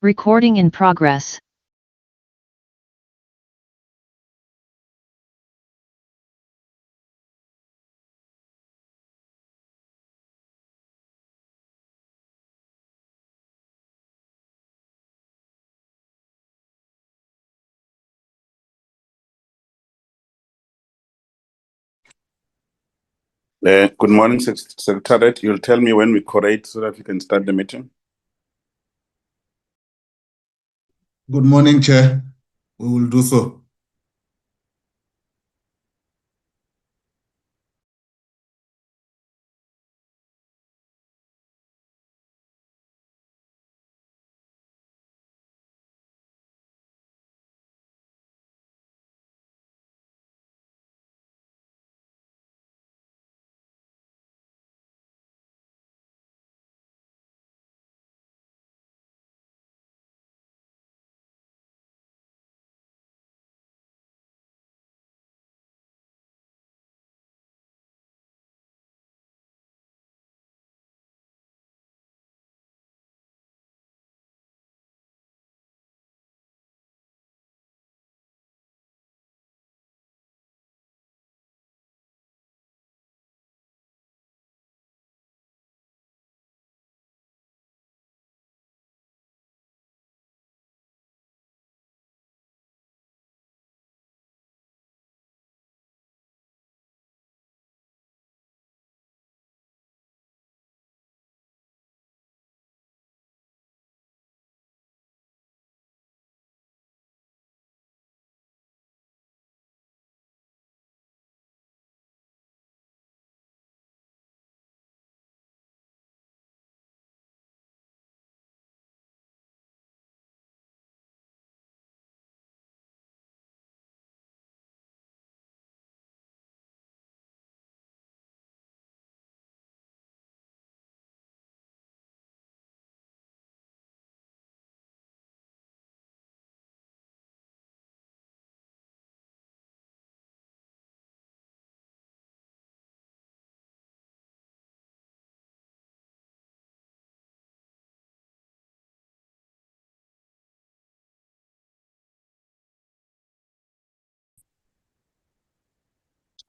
Recording in progress. Good morning, Secretariat. You'll tell me when we correct so that we can start the meeting. Good morning, Chair. We will do so.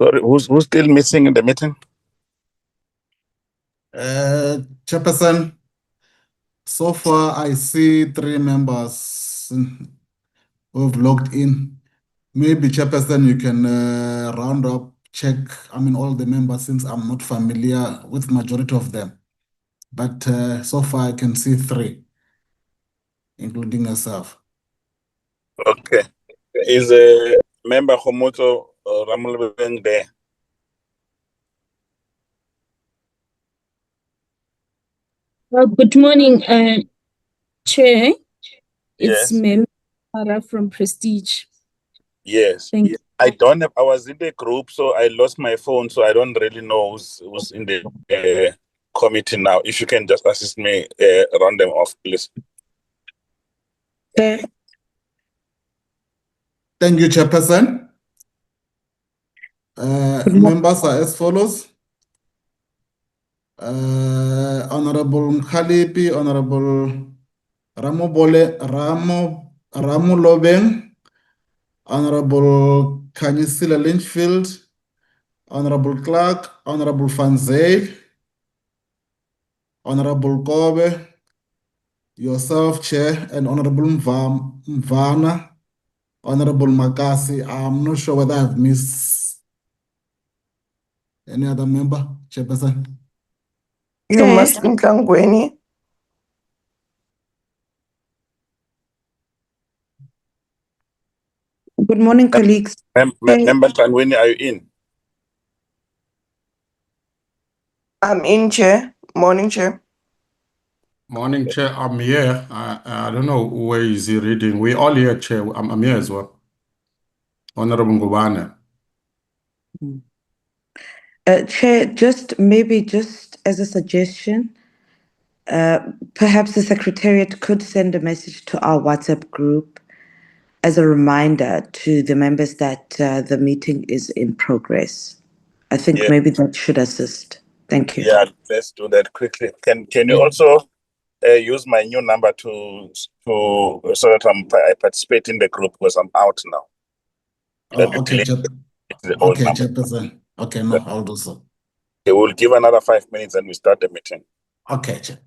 Sorry, who's still missing in the meeting? Chairperson, so far I see 3 members who've logged in. Maybe Chairperson, you can round up, check, all the members, since I'm not familiar with majority of them. But so far I can see 3, including yourself. Okay. Is a member Homoto Ramulbeng there? Well, good morning, Chair. Yes. It's Mem Farah from Prestige. Yes. Thank you. I don't have, I was in the group, so I lost my phone, so I don't really know who's in the committee now. If you can just assist me, run them off, please. Okay. Thank you, Chairperson. Members are as follows. Honorable Mkhalipi, Honorable Ramulobeng, Honorable Kanyisila Lynchfield, Honorable Clark, Honorable Van Zyl, Honorable Kobe, yourself, Chair, and Honorable Mvana, Honorable Makasi. I'm not sure whether I've missed any other member, Chairperson. You must be Nkangweni. Good morning, colleagues. Member Tangweni, are you in? I'm in, Chair. Morning, Chair. Morning, Chair. I'm here. I don't know where is he reading. We're all here, Chair. I'm here as well. Honorable Ngubane. Chair, just as a suggestion, perhaps the Secretariat could send a message to our WhatsApp group as a reminder to the members that the meeting is in progress. I think maybe that should assist. Thank you. Yeah, let's do that quickly. Can you also use my new number to so that I participate in the group because I'm out now. Then Oh, okay, it's the old number. Chairperson. Okay, no, I'll do so. Okay, we'll give another 5 minutes and we start the meeting. Okay, Chair.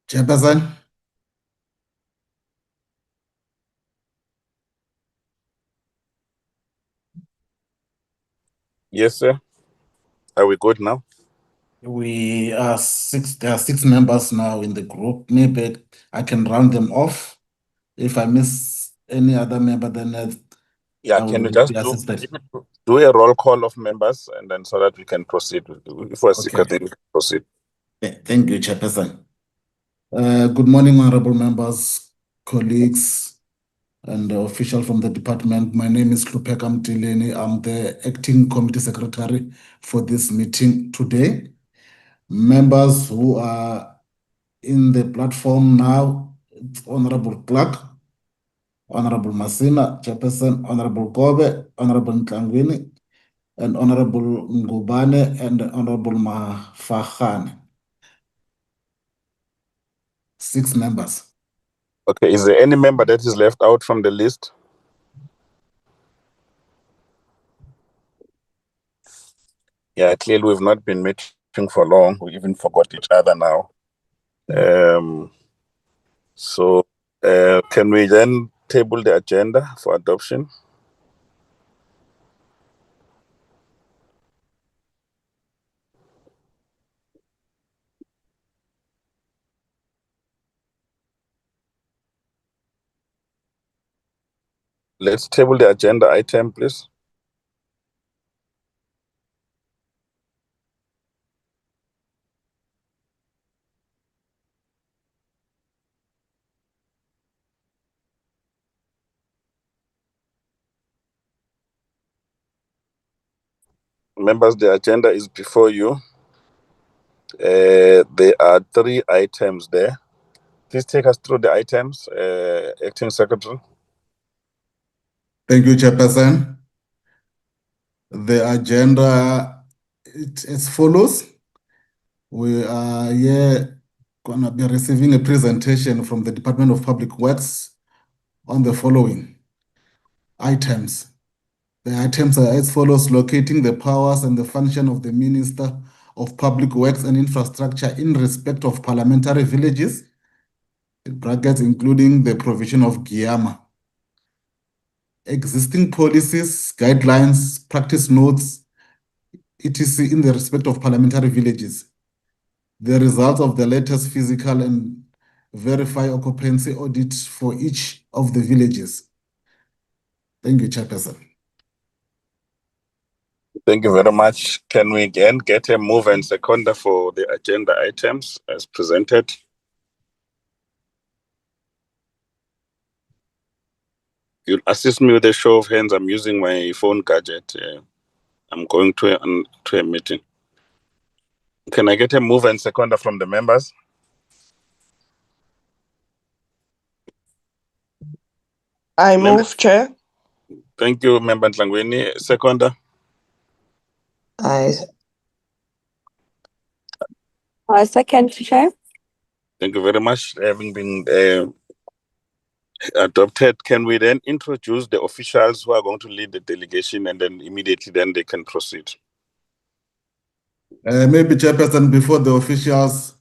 Chairperson. Yes, sir. Are we good now? We are six. There are 6 members now in the group. Maybe I can round them off. If I miss any other member, then Yeah, I can will you just be assisted. do a roll call of members and then so that we can proceed? If we're sick, Okay. then we can proceed. Thank you, Chairperson. Good morning, honorable members, colleagues, and officials from the department. My name is Lupeka Mtileni. I'm the acting committee secretary for this meeting today. Members who are in the platform now, it's Honorable Clark, Honorable Masina, Chairperson, Honorable Kobe, Honorable Ntlangwini, and Honorable Ngubane, and Honorable Mafahane. 6 members. Okay, is there any member that is left out from the list? Yeah, clearly we've not been meeting for long. We even forgot each other now. So can we then table the agenda for adoption? Let's table the agenda item, please. Members, the agenda is before you. There are 3 items there. Please take us through the items, Acting Secretary. Thank you, Chairperson. The agenda is as follows. We are here going to be receiving a presentation from the Department of Public Works on the following items. The items are as follows: locating the powers and the function of the Minister of Public Works and Infrastructure in respect of parliamentary villages, in brackets including the provision of GIAMA. Existing policies, guidelines, practice notes, etc. in the respect of parliamentary villages. The results of the latest physical and verify occupancy audit for each of the villages. Thank you, Chairperson. Thank you very much. Can we again get a move and seconder for the agenda items as presented? You'll assist me with a show of hands. I'm using my phone gadget. I'm going to a meeting. Can I get a move and seconder from the members? I move, Chair. Thank you, Member Ntlangwini. Seconder? I Second, Chair. Thank you very much. Having been adopted, can we then introduce the officials who are going to lead the delegation and then immediately then they can proceed? Maybe, Chairperson, before the officials,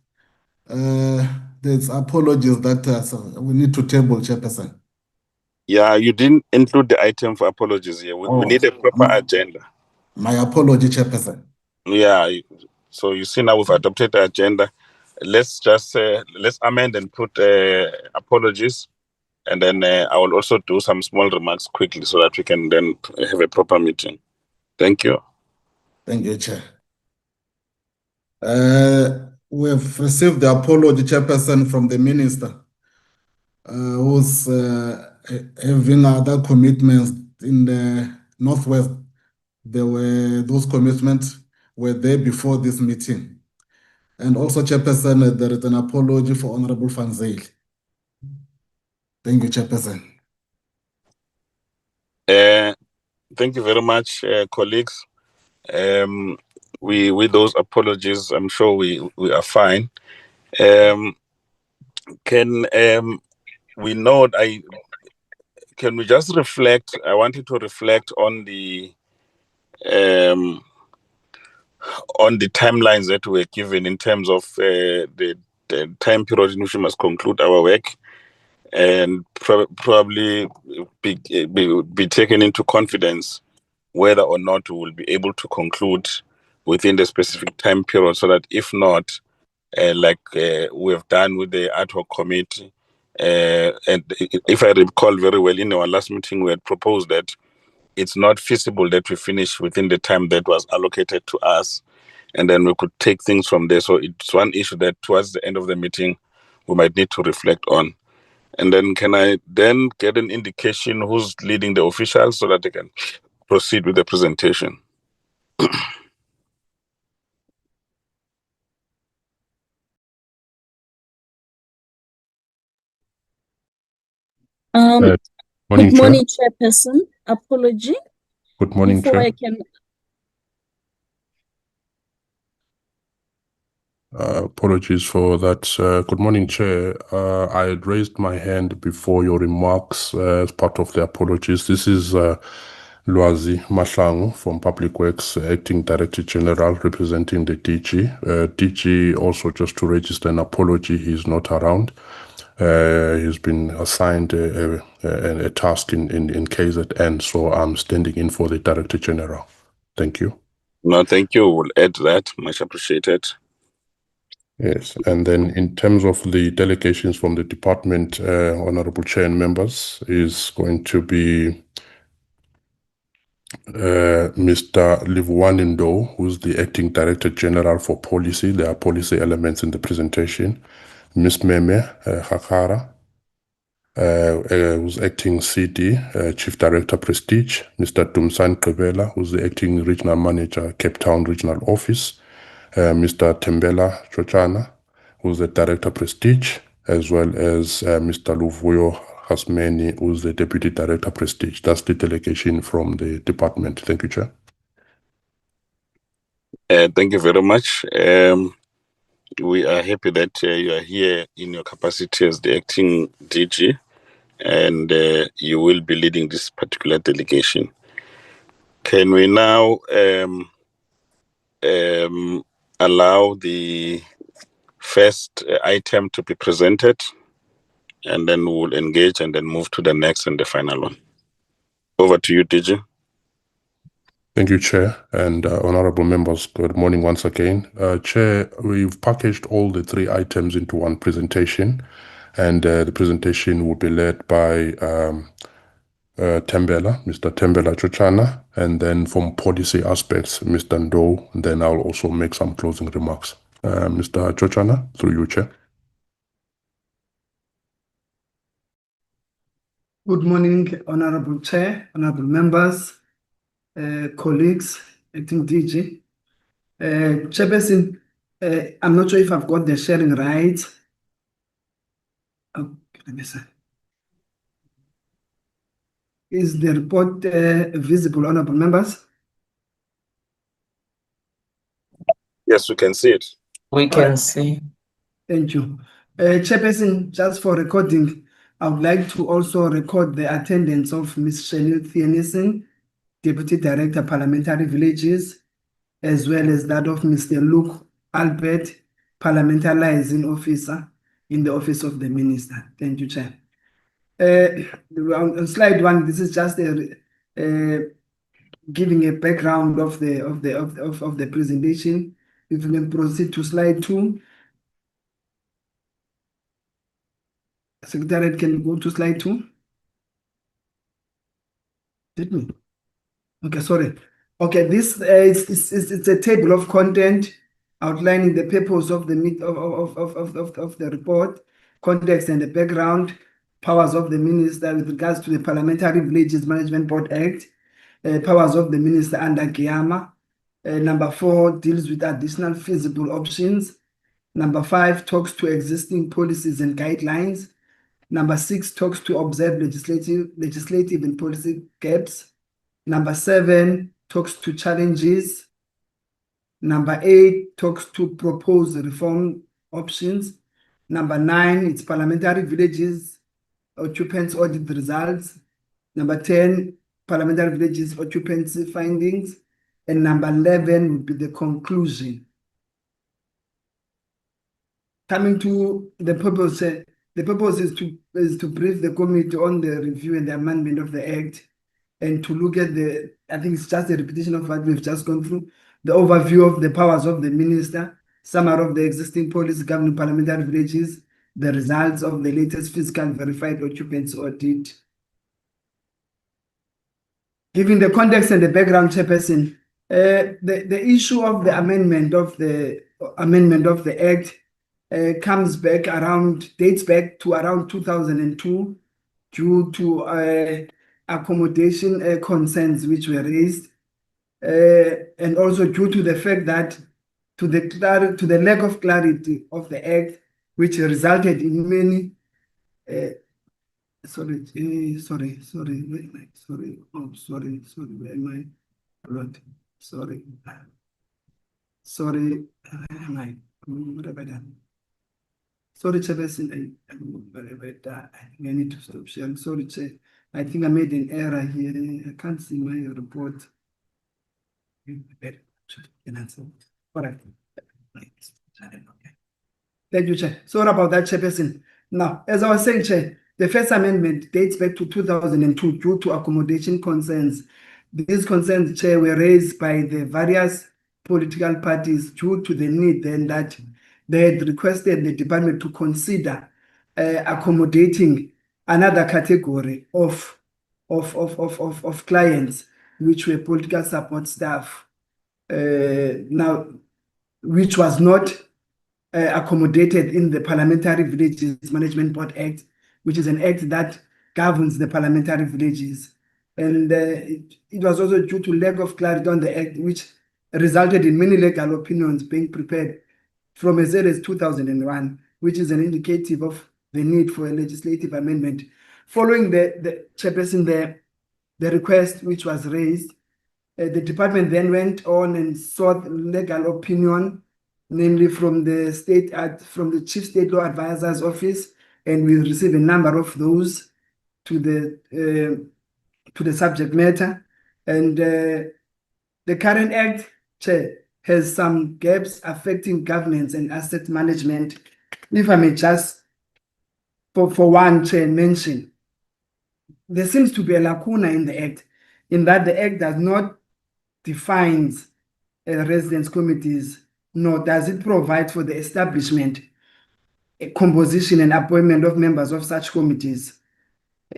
there's apologies that so we need to table, Chairperson. Yeah, you didn't include the item for apologies here. We need a proper agenda. My apology, Chairperson. Yeah, so you see now we've adopted the agenda. Let's just let's amend and put apologies, and then I will also do some small remarks quickly so that we can then have a proper meeting. Thank you. Thank you, Chair. We've received the apology, Chairperson, from the Minister, who's having other commitments in the Northwest. Those commitments were there before this meeting. And also, Chairperson, there is an apology for Honorable Fanzale. Thank you, Chairperson. Thank you very much, colleagues. With those apologies, I'm sure we are fine. Can we just reflect? I wanted to reflect on the timelines that were given in terms of the time period in which we must conclude our work, and probably be taken into confidence whether or not we will be able to conclude within the specific time period, so that if not, like we have done with the ad hoc committee, and if I recall very well, in our last meeting, we had proposed that it's not feasible that we finish within the time that was allocated to us, and then we could take things from there. So it's one issue that towards the end of the meeting, we might need to reflect on. And then can I then get an indication who's leading the officials so that they can proceed with the presentation? Morning, Good Chair. morning, Chairperson. Apology. Good morning, Before Chair. I can Apologies for that. Good morning, Chair. I had raised my hand before your remarks as part of the apologies. This is Lwazi Mahlangu from Public Works, Acting Director General, representing the DG. DG, also just to register an apology, he's not around. He's been assigned a task in KZN, so I'm standing in for the Director General. Thank you. No, thank you. We'll add that. Much appreciated. Yes, and then in terms of the delegations from the department, Honorable Chair and members, is going to be Mr. Livwanindo, who's the Acting Director General for Policy. There are policy elements in the presentation. Ms. Meme Hakara, who's Acting CD, Chief Director Prestige. Mr. Tumsan Kebela, who's the Acting Regional Manager, Cape Town Regional Office. Mr. Tembela Chochana, who's the Director Prestige, as well as Mr. Luvuyo Hasmeni, who's the Deputy Director Prestige. That's the delegation from the department. Thank you, Chair. Thank you very much. We are happy that you are here in your capacity as the acting DG, and you will be leading this particular delegation. Can we now allow the first item to be presented, and then we'll engage and then move to the next and the final one? Over to you, DG. Thank you, Chair, and honorable members, good morning once again. Chair, we've packaged all the three items into one presentation, and the presentation will be led by Tembela, Mr. Tembela Chochana, and then from policy aspects, Mr. Ndo, and then I'll also make some closing remarks. Mr. Chochana, through you, Chair. Good morning, Honorable Chair, Honorable members, colleagues, Acting DG. Chairperson, I'm not sure if I've got the sharing right. Oh, let me see. Is the report visible, Honorable members? Yes, we can see it. We can see. Thank you. Chairperson, just for recording, I would like to also record the attendance of Ms. Cheryl Theunissen, Deputy Director, Parliamentary Villages, as well as that of Mr. Luke Albert, Parliamentary Officer in the Office of the Minister. Thank you, Chair. On slide one, this is just giving a background of the presentation. If we can proceed to slide 2. Secretariat, can you go to slide 2? Did me? Okay, sorry. Okay, this it's a table of content outlining the purpose of the report, context and the background, powers of the minister with regards to the Parliamentary Villages Management Board Act, powers of the minister under GIAMA. Number 4 deals with additional feasible options. Number 5 talks to existing policies and guidelines. Number 6 talks to observe legislative and policy gaps. Number 7 talks to challenges. Number 8 talks to propose reform options. Number 9, it's Parliamentary Villages occupancy audit results. Number 10, Parliamentary Villages occupancy findings. And number 11 would be the conclusion. Coming to the purpose, the purpose is to brief the committee on the review and the amendment of the Act, and to look at I think it's just a repetition of what we've just gone through, the overview of the powers of the minister, summary of the existing policy governing parliamentary villages, the results of the latest fiscal verified occupancy audit. Given the context and the background, Chairperson, the issue of the amendment of the Act dates back to around 2002 due to accommodation concerns which were raised, and also due to the fact that to the lack of clarity of the Act, which resulted in many sorry, where am I? Sorry, where am I? Lord, sorry, where am I? What have I done? Sorry, Chairperson, I need to stop sharing. Sorry, Chair. I think I made an error here. I can't see my report. All right. Thank you, Chair. Sorry about that, Chairperson. Now, as I was saying, Chair, the first amendment dates back to 2002 due to accommodation concerns. These concerns, Chair, were raised by the various political parties due to the need then that they had requested the department to consider accommodating another category of clients, which were political support staff, now, which was not accommodated in the Parliamentary Villages Management Board Act, which is an act that governs the parliamentary villages. And it was also due to lack of clarity on the act, which resulted in many legal opinions being prepared from as early as 2001, which is an indicative of the need for a legislative amendment. Following the Chairperson, the request which was raised, the department then went on and sought legal opinion, namely from the Chief State Law Advisor's Office, and we received a number of those to the subject matter. And the current Act, Chair, has some gaps affecting governance and asset management. If I may just, for one, Chair, mention, there seems to be a lacuna in the Act, in that the Act does not define residence committees, nor does it provide for the establishment, composition, and appointment of members of such committees.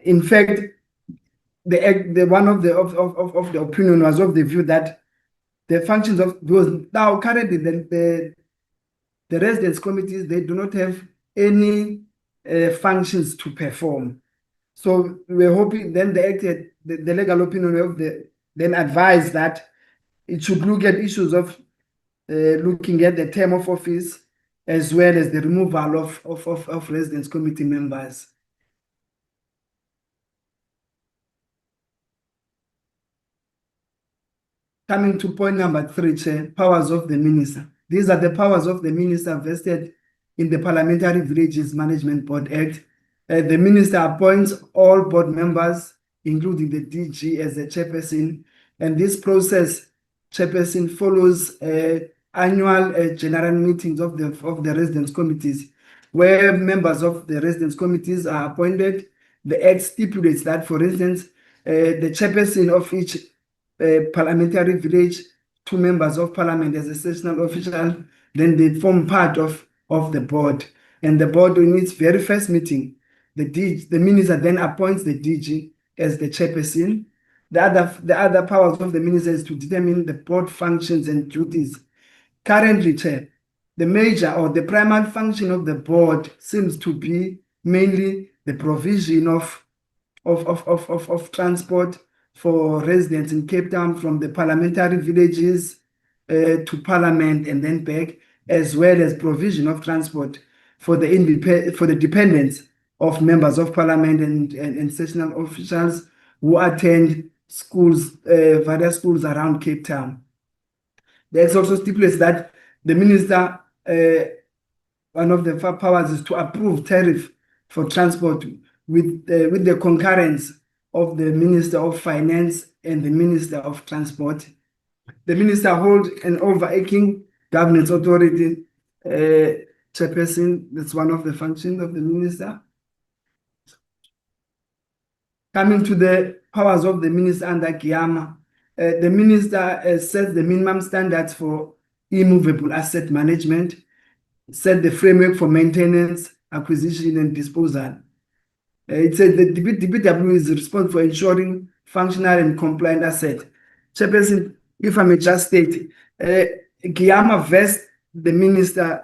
In fact, one of the opinion was of the view that the functions of those now currently the residence committees, they do not have any functions to perform. So we're hoping then the legal opinion of then advised that it should look at issues of looking at the term of office as well as the removal of residence committee members. Coming to point number 3, Chair, powers of the minister. These are the powers of the minister vested in the Parliamentary Villages Management Board Act. The minister appoints all board members, including the DG, as the chairperson. And this process, Chairperson, follows annual general meetings of the residence committees, where members of the residence committees are appointed. The Act stipulates that, for instance, the chairperson of each parliamentary village, 2 members of parliament as a sessional official, then they form part of the board. And the board, in its very first meeting, the minister then appoints the DG as the chairperson. The other powers of the minister is to determine the board functions and duties. Currently, Chair, the major or the primary function of the board seems to be mainly the provision of transport for residents in Cape Town from the parliamentary villages to Parliament and then back, as well as provision of transport for the dependents of members of Parliament and sessional officials who attend schools, various schools around Cape Town. The Act also stipulates that the minister, one of the powers is to approve tariff for transport with the concurrence of the Minister of Finance and the Minister of Transport. The minister holds an overarching governance authority, chairperson. That's one of the functions of the minister. Coming to the powers of the minister under GIAMA, the minister sets the minimum standards for immovable asset management, set the framework for maintenance, acquisition, and disposal. It said that the DPW is responsible for ensuring functional and compliant asset. Chairperson, if I may just state, GIAMA vests the minister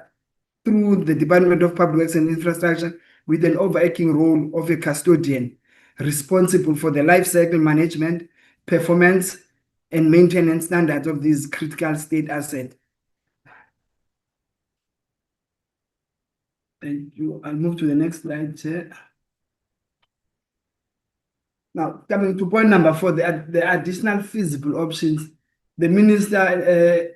through the Department of Public Works and Infrastructure with an overarching role of a custodian responsible for the life cycle management, performance, and maintenance standards of these critical state assets. Thank you. I'll move to the next slide, Chair. Now, coming to point number 4, the additional feasible options. The minister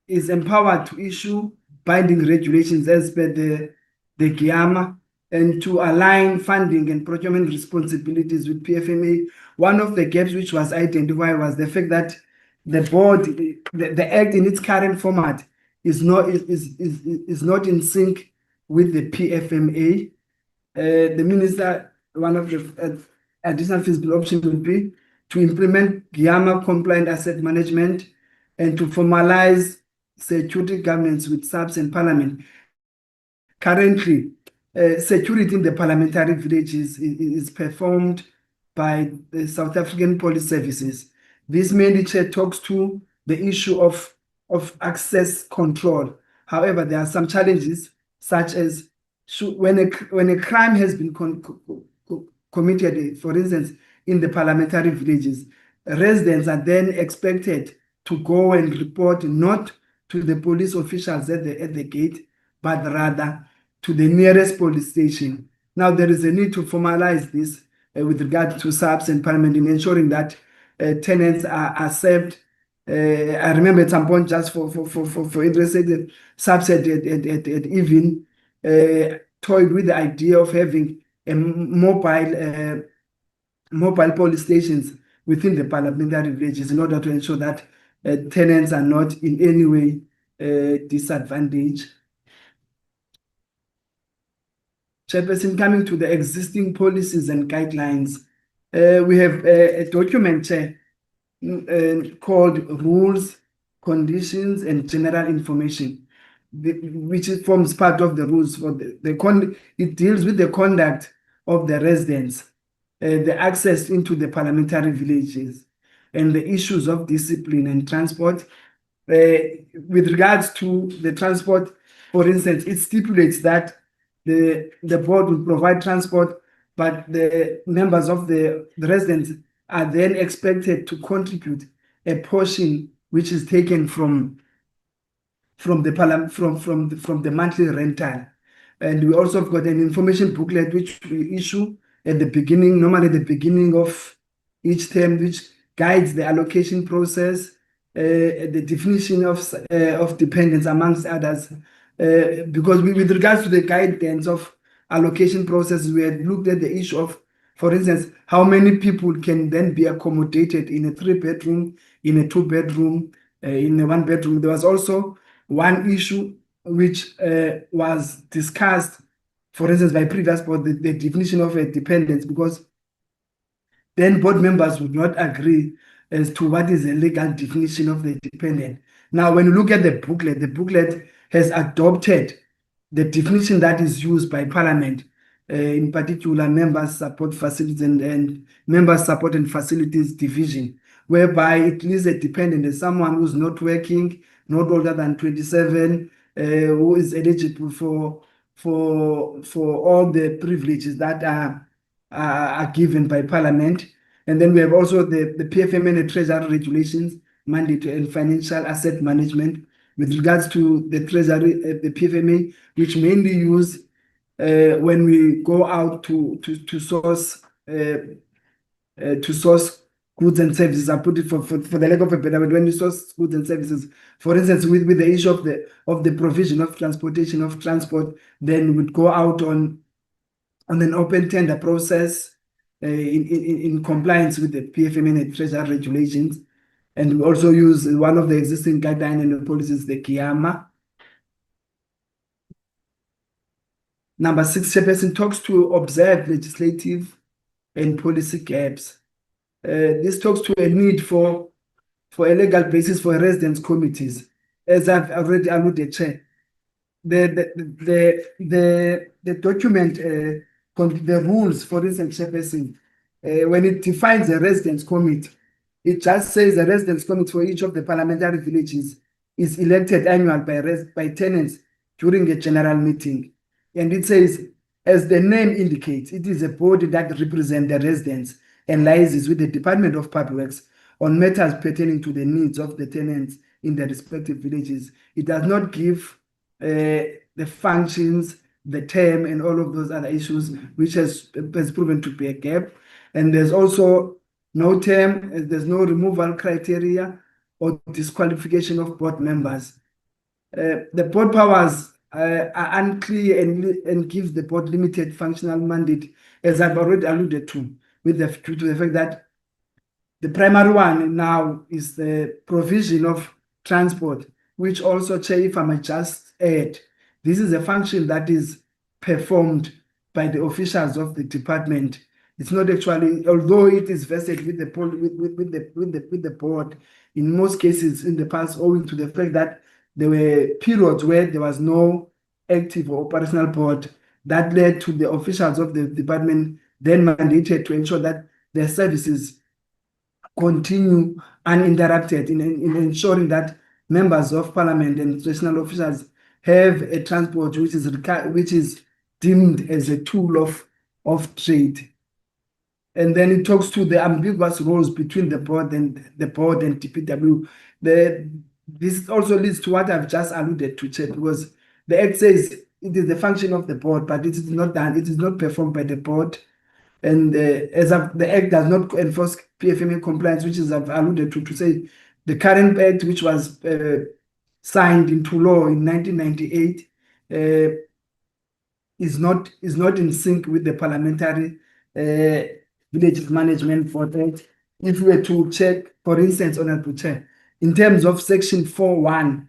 is empowered to issue binding regulations as per the GIAMA and to align funding and procurement responsibilities with PFMA. One of the gaps which was identified was the fact that the board, the act in its current format is not in sync with the PFMA. The minister, one of the additional feasible options would be to implement GIAMA compliant asset management and to formalize security governance with SAPS and Parliament. Currently, security in the parliamentary villages is performed by the South African Police Services. This mainly talks to the issue of access control. However, there are some challenges, such as when a crime has been committed, for instance, in the parliamentary villages, residents are then expected to go and report not to the police officials at the gate, but rather to the nearest police station. Now, there is a need to formalize this with regard to SAPS and Parliament in ensuring that tenants are served. I remember at some point, just for interested, SAPS had even toyed with the idea of having a mobile police stations within the parliamentary villages in order to ensure that tenants are not in any way disadvantaged. Chairperson, coming to the existing policies and guidelines, we have a document, Chair, called Rules, Conditions, and General Information, which forms part of the rules for it deals with the conduct of the residents, the access into the parliamentary villages, and the issues of discipline and transport. With regards to the transport, for instance, it stipulates that the board will provide transport, but the members of the residents are then expected to contribute a portion which is taken from the monthly rental. And we also have got an information booklet which we issue at the beginning, normally at the beginning of each term, which guides the allocation process, the definition of dependence, amongst others. Because with regards to the guidance of allocation processes, we had looked at the issue of, for instance, how many people can then be accommodated in a 3-bedroom, in a 2-bedroom, in a 1-bedroom. There was also one issue which was discussed, for instance, by previous board, the definition of a dependence, because then board members would not agree as to what is a legal definition of the dependent. Now, when you look at the booklet has adopted the definition that is used by Parliament, in particular Members Support Facilities and Members Support and Facilities Division, whereby it lists a dependent as someone who's not working, not older than 27, who is eligible for all the privileges that are given by Parliament. And then we have also the PFMA and the Treasury Regulations, mandatory and financial asset management, with regards to the Treasury, the PFMA, which mainly use when we go out to source goods and services. I put it for the lack of a better word, when you source goods and services, for instance, with the issue of the provision of transportation of transport, then we'd go out on an open tender process in compliance with the PFMA and Treasury Regulations. And we also use one of the existing guidelines and policies, the GIAMA. Number 6, Chairperson talks to observe legislative and policy gaps. This talks to a need for a legal basis for residence committees. As I've already alluded, Chair, the document, the rules, for instance, Chairperson, when it defines a residence committee, it just says the residence committee for each of the parliamentary villages is elected annually by tenants during a general meeting. And it says, as the name indicates, it is a body that represents the residents and liaises with the Department of Public Works on matters pertaining to the needs of the tenants in the respective villages. It does not give the functions, the term, and all of those other issues, which has proven to be a gap. And there's also no term, there's no removal criteria or disqualification of board members. The board powers are unclear and give the board limited functional mandate, as I've already alluded to, due to the fact that the primary one now is the provision of transport, which also, Chair, if I might just add, this is a function that is performed by the officials of the department. It's not actually, although it is vested with the board, in most cases in the past, owing to the fact that there were periods where there was no active or operational board, that led to the officials of the department then mandated to ensure that their services continue uninterrupted in ensuring that members of parliament and international officials have a transport which is deemed as a tool of trade. And then it talks to the ambiguous roles between the board and DPW. This also leads to what I've just alluded to, Chair, because the Act says it is the function of the board, but it is not done. It is not performed by the board. And the Act does not enforce PFMA compliance, which is I've alluded to say the current Act, which was signed into law in 1998, is not in sync with the Parliamentary Villages Management Board Act. If we were to check, for instance, Honorable Chair, in terms of Section 4.1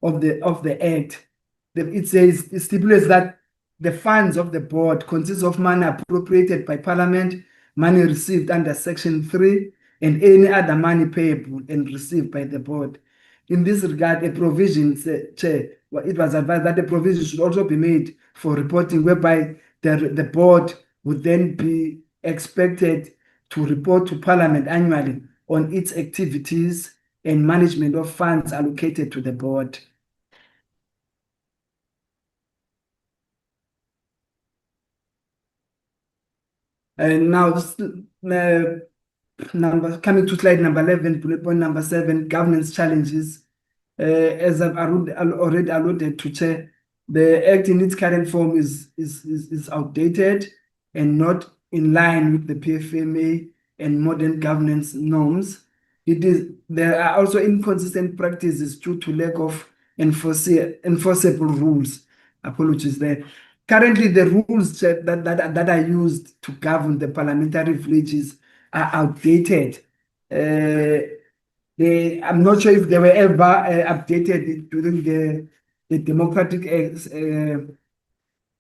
of the Act, it stipulates that the funds of the board consist of money appropriated by Parliament, money received under Section 3, and any other money payable and received by the board. In this regard, a provision, Chair, it was advised that a provision should also be made for reporting, whereby the board would then be expected to report to Parliament annually on its activities and management of funds allocated to the board. And now, coming to slide number 11, bullet point number 7, governance challenges. As I've already alluded to, Chair, the Act in its current form is outdated and not in line with the PFMA and modern governance norms. There are also inconsistent practices due to lack of enforceable rules. Apologies there. Currently, the rules that are used to govern the parliamentary villages are outdated. I'm not sure if they were ever updated during the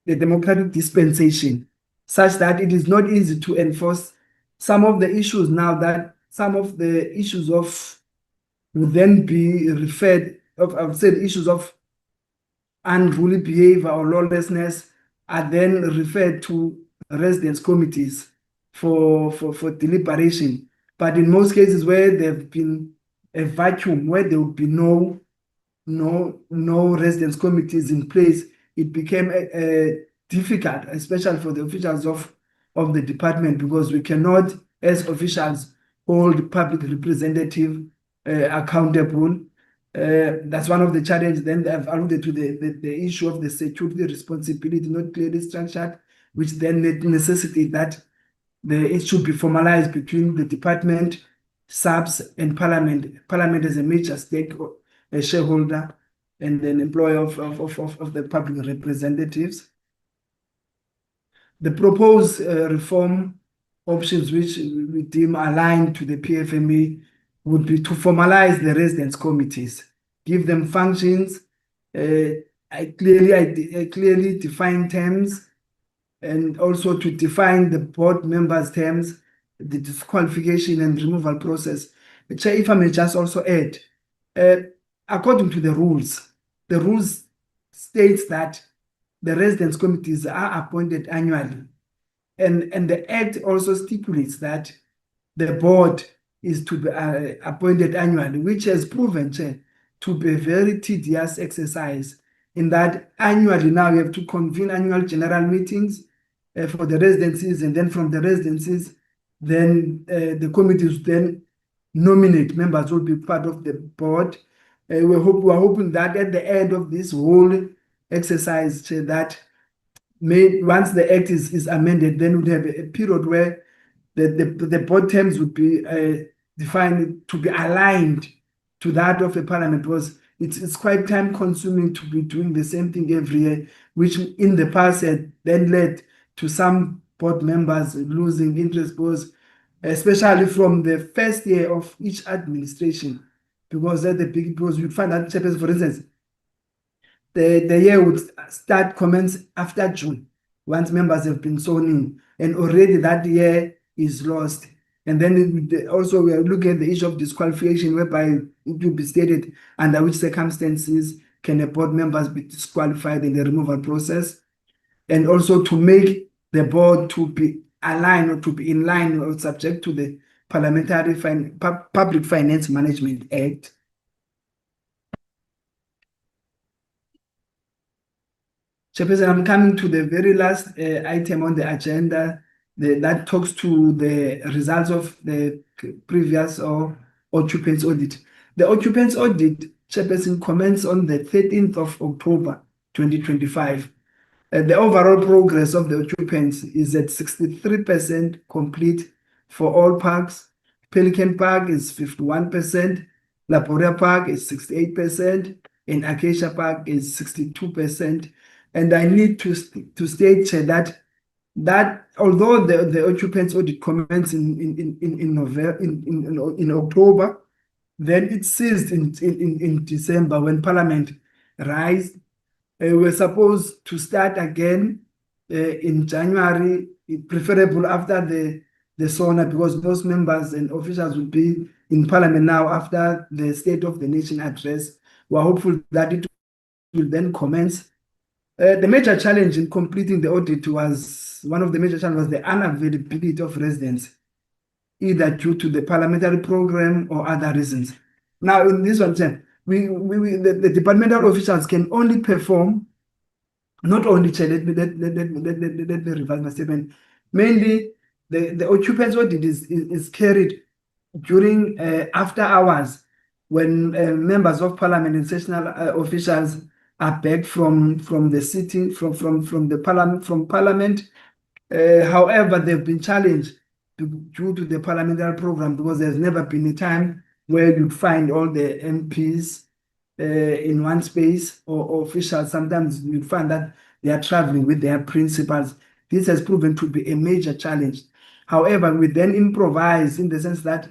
democratic dispensation, such that it is not easy to enforce some of the issues now. That some of the issues would then be referred of, I would say, the issues of unruly behavior or lawlessness are then referred to residence committees for deliberation. But in most cases where there have been a vacuum, where there would be no residence committees in place, it became difficult, especially for the officials of the department, because we cannot, as officials, hold public representative accountable. That's one of the challenges. Then I've alluded to the issue of the security responsibility not clearly structured, which then necessitate that it should be formalized between the department, subs, and Parliament. Parliament is a major stake, a shareholder, and an employer of the public representatives. The proposed reform options, which we deem aligned to the PFMA, would be to formalize the residence committees, give them functions, clearly define terms, and also to define the board members' terms, the disqualification and removal process. Chair, if I may just also add, according to the rules states that the residence committees are appointed annually. And the Act also stipulates that the board is to be appointed annually, which has proven, Chair, to be a very tedious exercise, in that annually now you have to convene annual general meetings for the residencies, and then from the residencies, then the committees then nominate members who will be part of the board. We're hoping that at the end of this whole exercise, Chair, that once the Act is amended, then we'd have a period where the board terms would be defined to be aligned to that of the parliament, because it's quite time consuming to be doing the same thing every year, which in the past had then led to some board members losing interest, because especially from the first year of each administration, because you'd find that, for instance, the year would commence after June, once members have been sworn in, and already that year is lost. And then also we are looking at the issue of disqualification, whereby it will be stated under which circumstances can a board members be disqualified in the removal process, and also to make the board to be aligned or to be in line or subject to the Parliamentary Public Finance Management Act. Chairperson, I'm coming to the very last item on the agenda that talks to the results of the previous occupancy audit. The occupancy audit, Chairperson, commenced on the 13th of October 2025. The overall progress of the occupancy is at 63% complete for all parks. Pelican Park is 51%, Laporia Park is 68%, and Acacia Park is 62%. And I need to state, Chair, that although the occupancy audit commenced in October, then it ceased in December when Parliament raised. We're supposed to start again in January, preferable after the SONA, because those members and officials will be in Parliament now after the State of the Nation address. We're hopeful that it will then commence. The major challenge in completing the audit was the unavailability of residents, either due to the parliamentary program or other reasons. Now, in this one, the departmental officials can only perform, not only, Chair, let me revise my statement. Mainly, the occupancy audit is carried during after hours, when members of parliament and sessional officials are back from the sitting from parliament. However, they've been challenged due to the parliamentary program, because there's never been a time where you'd find all the MPs in one space, or officials. Sometimes you'd find that they are traveling with their principals. This has proven to be a major challenge. However, we then improvised, in the sense that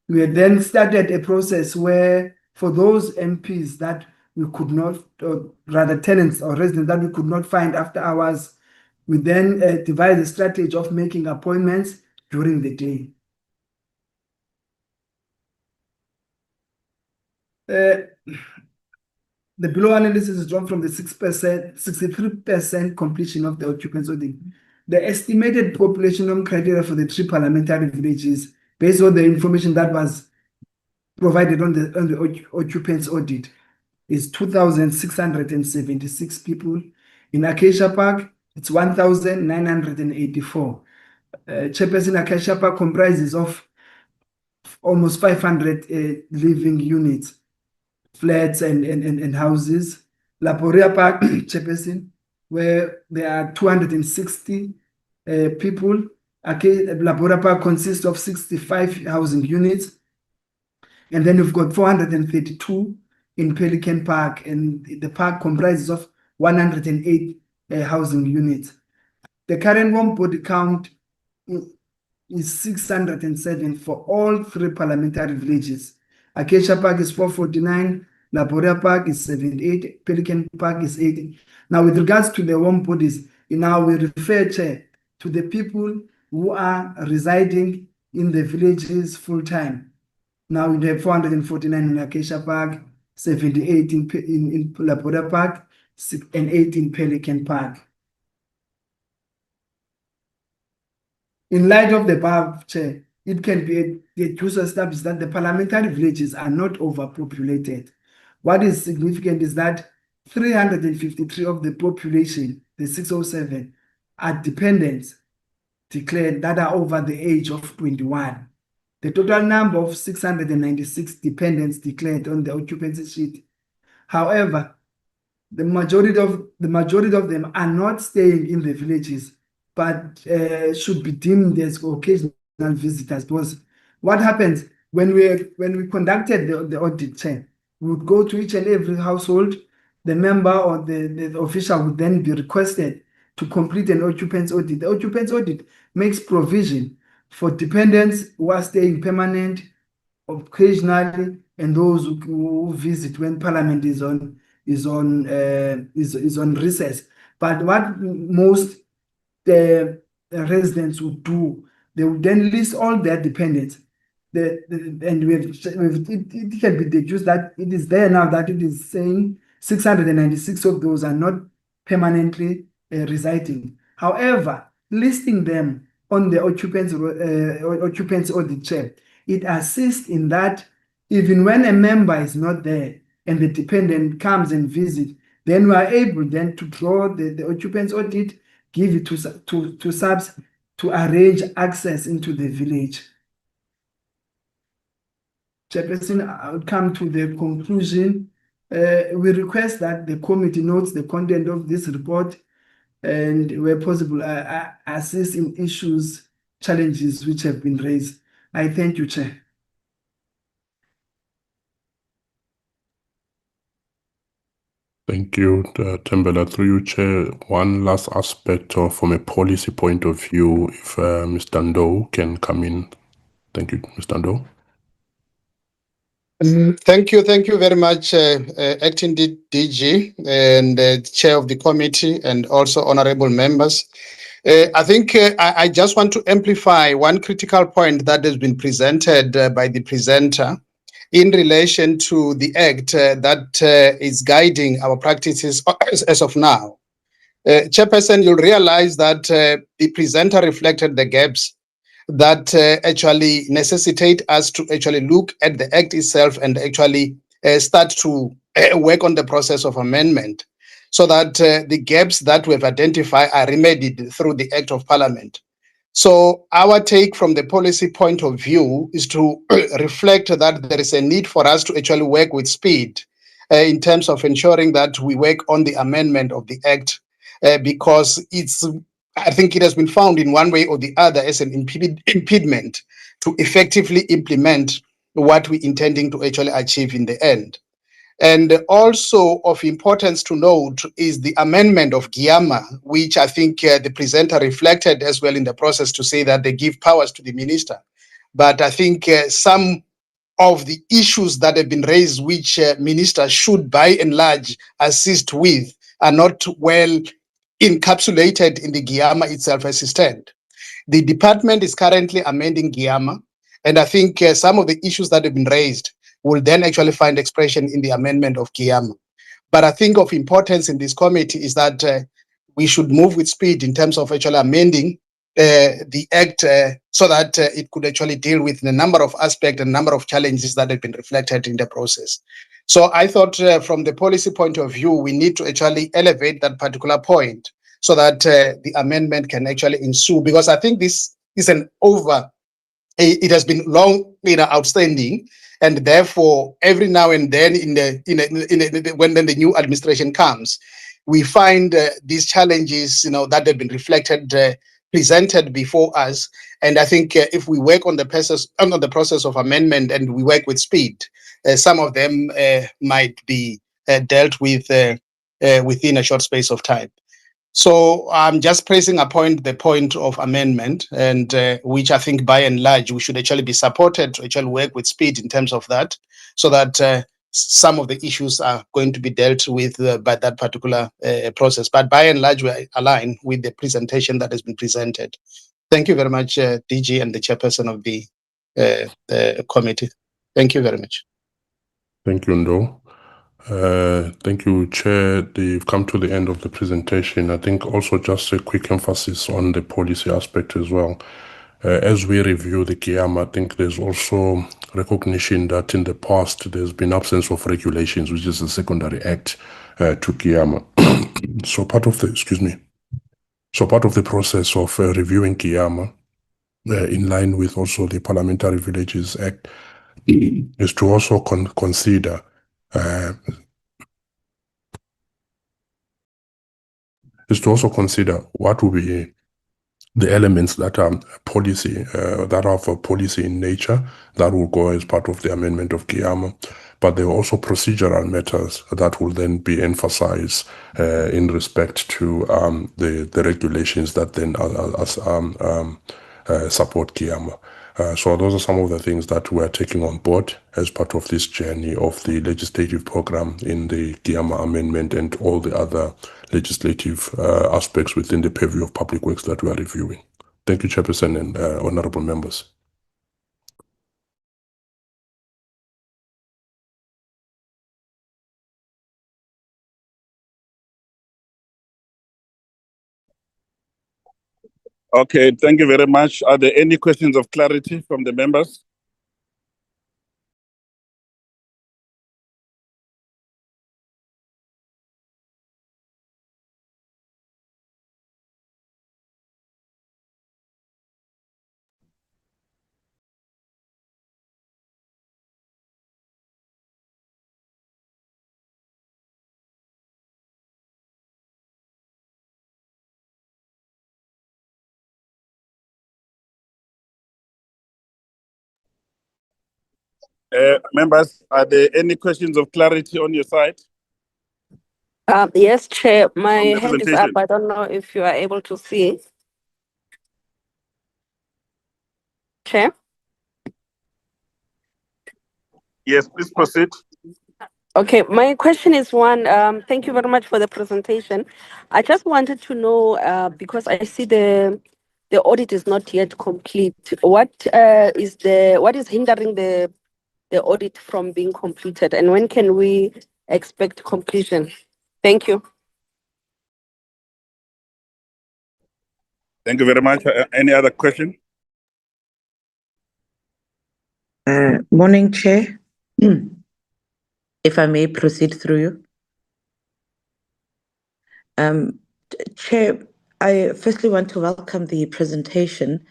we had then started a process where, for those MPs that we could not, or rather tenants or residents that we could not find after hours, we then devised a strategy of making appointments during the day. The below analysis is drawn from the 63% completion of the occupancy audit. The estimated population criteria for the 3 parliamentary villages, based on the information that was provided on the occupancy audit, is 2,676 people. In Acacia Park, it's 1,984. Chairperson, Acacia Park comprises of almost 500 living units, flats and houses. Laporia Park, Chairperson, where there are 260 people. Laporia Park consists of 65 housing units. And then we've got 432 in Pelican Park, and the park comprises of 108 housing units. The current home body count is 607 for all 3 parliamentary villages. Acacia Park is 449, Laboria Park is 78, Pelican Park is 80. Now, with regards to the home bodies, now we refer to the people who are residing in the villages full time. Now we have 449 in Acacia Park, 78 in Laboria Park, and 8 in Pelican Park. In light of the above, Chair, it can be to establish that the parliamentary villages are not overpopulated. What is significant is that 353 of the population, the 607, are dependents declared that are over the age of 21. The total number of 696 dependents declared on the occupancy sheet. However, the majority of them are not staying in the villages, but should be deemed as occasional visitors. Because what happens when we conducted the audit, Chair, we would go to each and every household. The member or the official would then be requested to complete an occupancy audit. The occupancy audit makes provision for dependents who are staying permanent, occasionally, and those who visit when Parliament is on recess. But what most residents would do, they would then list all their dependents. And it can be deduced that it is there now that it is saying 696 of those are not permanently residing. However, listing them on the occupancy audit, Chair, it assists in that even when a member is not there and the dependent comes and visits, then we are able then to draw the occupancy audit, give it to subs to arrange access into the village. Chairperson, I would come to the conclusion. We request that the committee notes the content of this report and, where possible, assist in issues, challenges which have been raised. I thank you, Chair. Thank you, Tembela. Through you, Chair. One last aspect from a policy point of view, if Mr. Ndo can come in. Thank you, Mr. Ndo. Thank you very much, Acting DG and Chair of the committee, and also honorable members. I think I just want to amplify one critical point that has been presented by the presenter in relation to the Act that is guiding our practices as of now. Chairperson, you'll realize that the presenter reflected the gaps that actually necessitate us to actually look at the Act itself and actually start to work on the process of amendment, so that the gaps that we've identified are remedied through the Act of Parliament. So our take from the policy point of view is to reflect that there is a need for us to actually work with speed in terms of ensuring that we work on the amendment of the Act, because I think it has been found in one way or the other as an impediment to effectively implement what we're intending to actually achieve in the end. And also of importance to note is the amendment of GIAMA, which I think the presenter reflected as well in the process to say that they give powers to the minister. But I think some of the issues that have been raised, which ministers should by and large assist with, are not well encapsulated in the GIAMA itself as it stands. The department is currently amending GIAMA, and I think some of the issues that have been raised will then actually find expression in the amendment of GIAMA. But I think of importance in this committee is that we should move with speed in terms of actually amending the Act so that it could actually deal with the number of aspects and number of challenges that have been reflected in the process. So I thought from the policy point of view, we need to actually elevate that particular point so that the amendment can actually ensue, because I think this is it has been long, outstanding, and therefore every now and then when the new administration comes, we find these challenges, that have been reflected, presented before us. And I think if we work on the process of amendment and we work with speed, some of them might be dealt with within a short space of time. So I'm just pressing upon the point of amendment, and which I think by and large we should actually be supported to actually work with speed in terms of that, so that some of the issues are going to be dealt with by that particular process. But by and large, we align with the presentation that has been presented. Thank you very much, DG and the chairperson of the committee. Thank you very much. Thank you, Ndo. Thank you, Chair. They've come to the end of the presentation. I think also just a quick emphasis on the policy aspect as well. As we review the GIAMA, I think there's also recognition that in the past there's been absence of regulations, which is a secondary act to GIAMA. So part of the process of reviewing GIAMA, in line with also the Parliamentary Villages Act, is to also consider what will be the elements that are policy, that are for policy in nature, that will go as part of the amendment of GIAMA. But there are also procedural matters that will then be emphasized in respect to the regulations that then support GIAMA. So those are some of the things that we're taking on board as part of this journey of the legislative program in the GIAMA amendment and all the other legislative aspects within the purview of public works that we are reviewing. Thank you, Chairperson and honorable members. Okay, thank you very much. Are there any questions of clarity from the members? Members, are there any questions of clarity on your side? Yes, Chair. My From the hand is up. presentation. I don't know if you are able to see. Chair? Yes, please proceed. Okay, my question is one, thank you very much for the presentation. I just wanted to know, because I see the audit is not yet complete. What is hindering the audit from being completed, and when can we expect completion? Thank you. Thank you very much. Any other question? Morning, Chair. If I may proceed through you. Chair, I firstly want to welcome the presentation.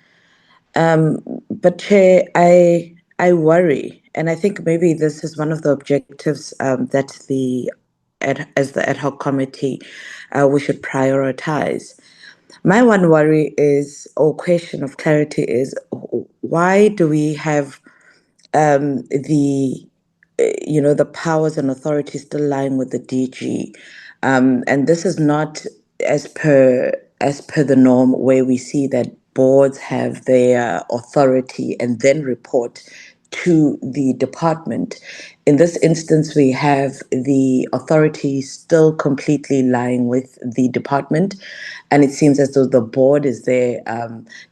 But Chair, I worry, and I think maybe this is one of the objectives that as the ad hoc committee, we should prioritize. My one worry is, or question of clarity is, why do we have the powers and authorities still lying with the DG? And this is not as per the norm, where we see that boards have their authority and then report to the department. In this instance, we have the authority still completely lying with the department, and it seems as though the board is there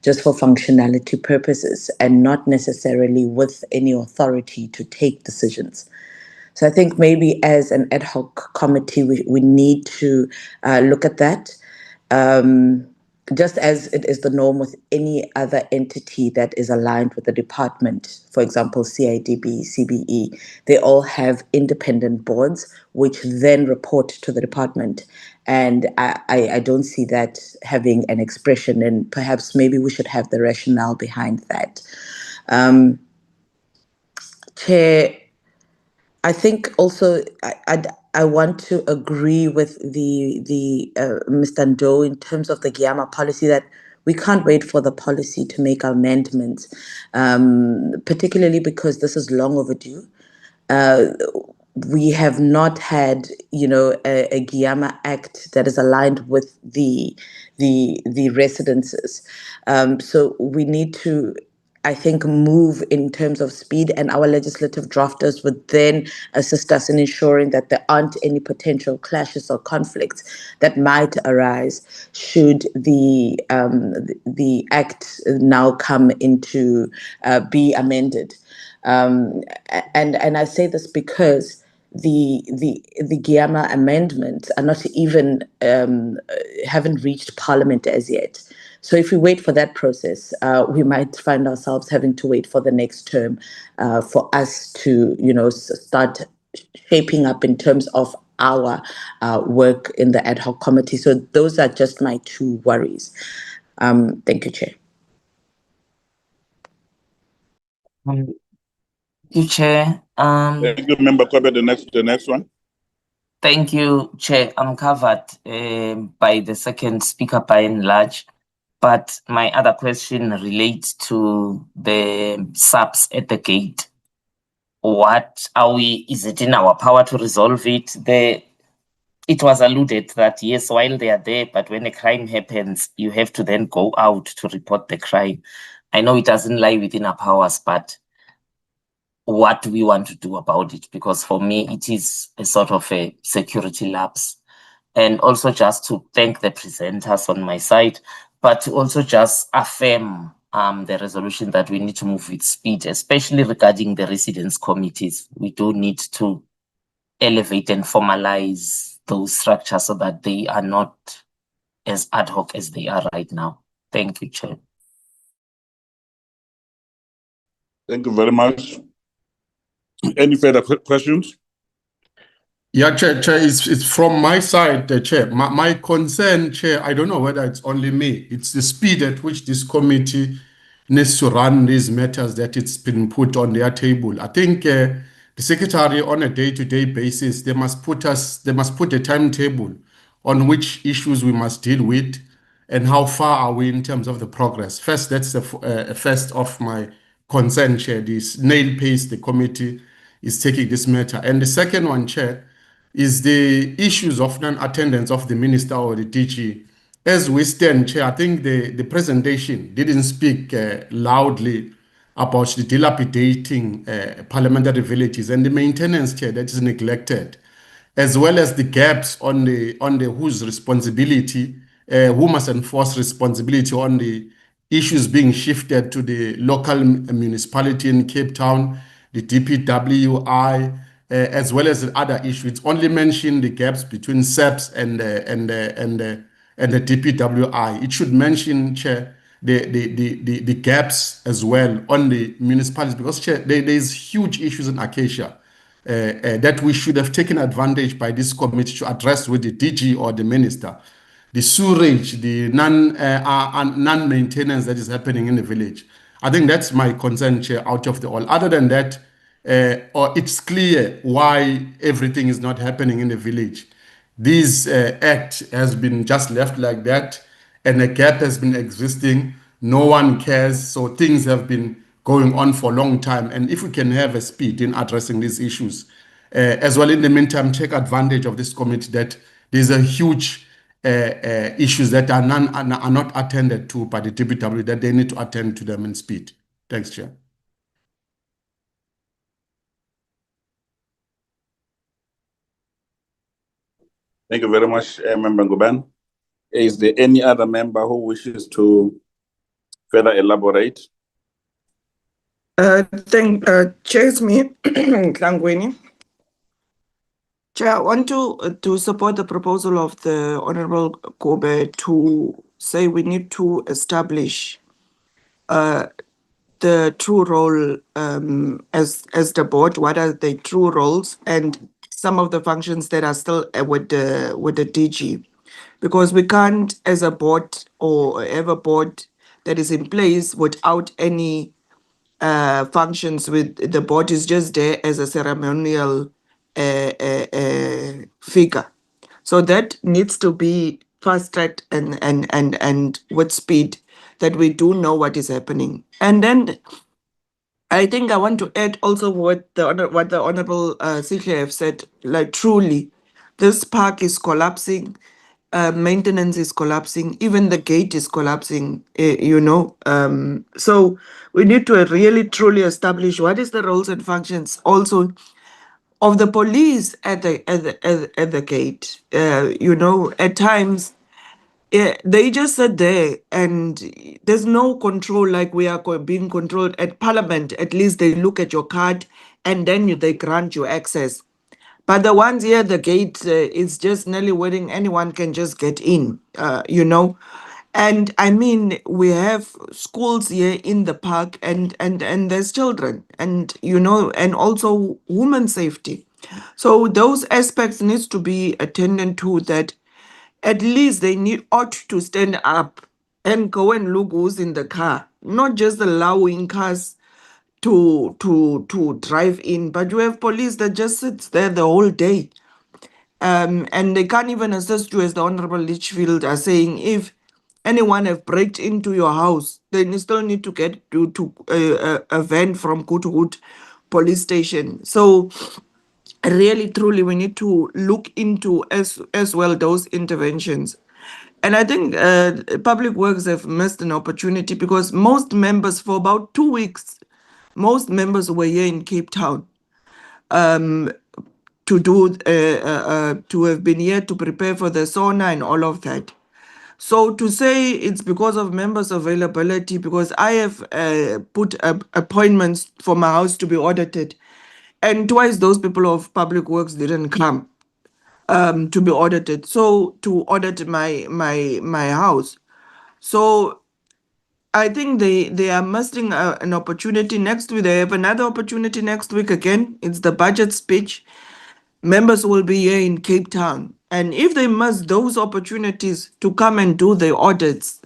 just for functionality purposes and not necessarily with any authority to take decisions. So I think maybe as an ad hoc committee, we need to look at that. Just as it is the norm with any other entity that is aligned with the department, for example, CIDB, CBE, they all have independent boards which then report to the department. And I don't see that having an expression, and perhaps maybe we should have the rationale behind that. Chair, I think also I want to agree with the Mr. Ndo in terms of the GIAMA policy, that we can't wait for the policy to make amendments, particularly because this is long overdue. We have not had, a GIAMA Act that is aligned with the residences. So we need to I think, move in terms of speed, and our legislative drafters would then assist us in ensuring that there aren't any potential clashes or conflicts that might arise should the act now come into be amended. And I say this because the GIAMA amendments are not even haven't reached Parliament as yet. So if we wait for that process, we might find ourselves having to wait for the next term for us to, start shaping up in terms of our work in the ad hoc committee. So those are just my two worries. Thank you, Chair. Thank you, Chair. Thank you, Member Kobe. The next one. Thank you, Chair. I'm covered by the second speaker by and large. But my other question relates to the subs at the gate. What are we, is it in our power to resolve it? It was alluded that yes, while they are there, but when a crime happens, you have to then go out to report the crime. I know it doesn't lie within our powers, but what do we want to do about it? Because for me, it is a sort of a security lapse. And also just to thank the presenters on my side, but to also just affirm the resolution that we need to move with speed, especially regarding the residence committees. We do need to elevate and formalize those structures so that they are not as ad hoc as they are right now. Thank you, Chair. Thank you very much. Any further questions? Yeah, Chair, it's from my side, Chair. My concern, Chair, I don't know whether it's only me. It's the speed at which this committee needs to run these matters that it's been put on their table. I think the Secretary, on a day-to-day basis, they must put a timetable on which issues we must deal with and how far are we in terms of the progress. First, that's the first of my concern, Chair, this nail pace the committee is taking this matter. And the second one, Chair, is the issues of non-attendance of the minister or the DG. As we stand, Chair, I think the presentation didn't speak loudly about the dilapidating parliamentary villages and the maintenance, Chair, that is neglected, as well as the gaps on the whose responsibility, who must enforce responsibility on the issues being shifted to the local municipality in Cape Town, the DPWI, as well as other issues. It's only mentioned the gaps between SEPs and the DPWI. It should mention, Chair, the gaps as well on the municipalities, because, Chair, there's huge issues in Acacia that we should have taken advantage by this committee to address with the DG or the minister. The sewerage, the non-maintenance that is happening in the village. I think that's my concern, Chair, out of the all. Other than that, or it's clear why everything is not happening in the village. This act has been just left like that, and a gap has been existing. No one cares, so things have been going on for a long time. And if we can have a speed in addressing these issues, as well in the meantime, take advantage of this committee that there's a huge issues that are not attended to by the DPW, that they need to attend to them in speed. Thanks, Chair. Thank you very much, Member Nguben. Is there any other member who wishes to further elaborate? Chair, it's me, Klangweni. Chair, I want to support the proposal of the Honorable Kobe to say we need to establish the true role as the board. What are the true roles and some of the functions that are still with the DG, because we can't, as a board or have a board that is in place without any functions. With the board is just there as a ceremonial figure. So that needs to be fast-tracked and with speed, that we do know what is happening. And then I think I want to add also what the Honorable Sihle have said, like truly, this park is collapsing. maintenance is collapsing, even the gate is collapsing, so we need to really truly establish what is the roles and functions also of the police at the gate. At times they just sit there and there's no control like we are being controlled at Parliament. At least they look at your card and then they grant you access. But the ones here at the gate, it's just nearly waiting. Anyone can just get in, And I mean, we have schools here in the park and there's children and, and also women's safety. So those aspects needs to be attended to, that at least ought to stand up and go and look who's in the car, not just allowing cars to drive in, but you have police that just sits there the whole day. And they can't even assist you, as the Honorable Litchfield are saying. If anyone have breaked into your house, then you still need to get to a van from Goodwood police station. So really, truly, we need to look into as well those interventions. And I think Public Works have missed an opportunity, because most members, for about 2 weeks, most members were here in Cape Town to have been here to prepare for the sauna and all of that. So to say it's because of members' availability, because I have put appointments for my house to be audited, and twice those people of Public Works didn't come to be audited. So to audit my house. So I think they are missing an opportunity. Next week, they have another opportunity next week again. It's the budget speech. Members will be here in Cape Town. And if they miss those opportunities to come and do the audits,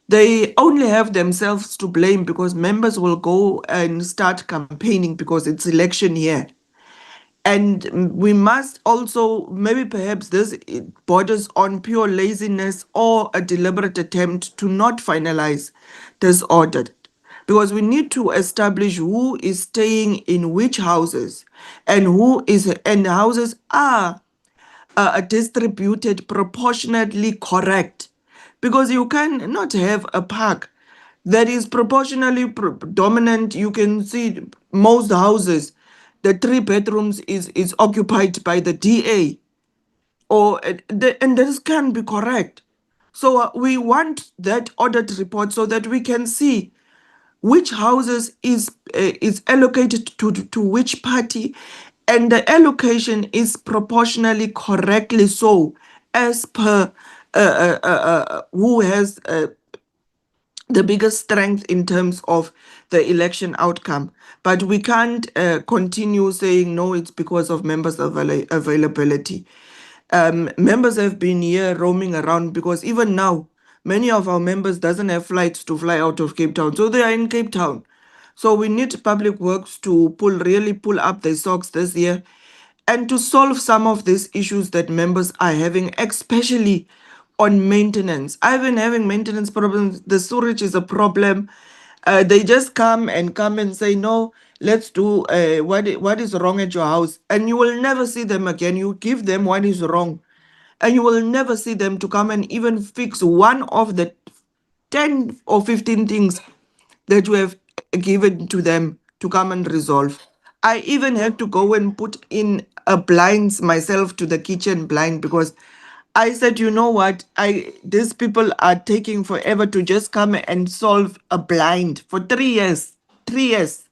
they only have themselves to blame, because members will go and start campaigning because it's election year. And we must also, maybe perhaps it borders on pure laziness or a deliberate attempt to not finalize this audit. Because we need to establish who is staying in which houses, and houses are distributed proportionately correct. Because you can not have a park that is proportionally dominant. You can see most houses, the 3 bedrooms is occupied by the DA, and this can be correct. So we want that audit report so that we can see which houses is allocated to which party, and the allocation is proportionally correctly so, as per who has the biggest strength in terms of the election outcome. But we can't continue saying, no, it's because of members' availability. Members have been here roaming around, because even now, many of our members doesn't have flights to fly out of Cape Town. So they are in Cape Town. So we need Public Works to really pull up their socks this year and to solve some of these issues that members are having, especially on maintenance. I've been having maintenance problems. The storage is a problem. They just come and say, no, let's do what is wrong at your house. And you will never see them again. You give them what is wrong, and you will never see them to come and even fix one of the 10 or 15 things that you have given to them to come and resolve. I even had to go and put in a blinds myself to the kitchen blind, because I said, you know what, these people are taking forever to just come and solve a blind for 3 years. 3 years.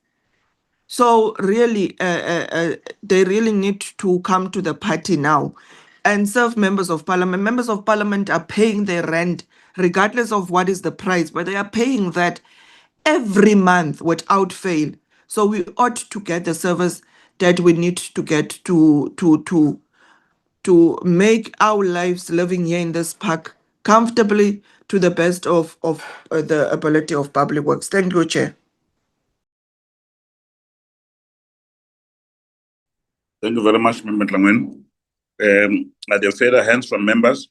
So really, they really need to come to the party now and serve members of parliament. Members of parliament are paying their rent regardless of what is the price, but they are paying that every month without fail. So we ought to get the service that we need to get to make our lives living here in this park comfortably to the best of the ability of Public Works. Thank you, Chair. Thank you very much, Member Tlangwen. Are there further hands from members?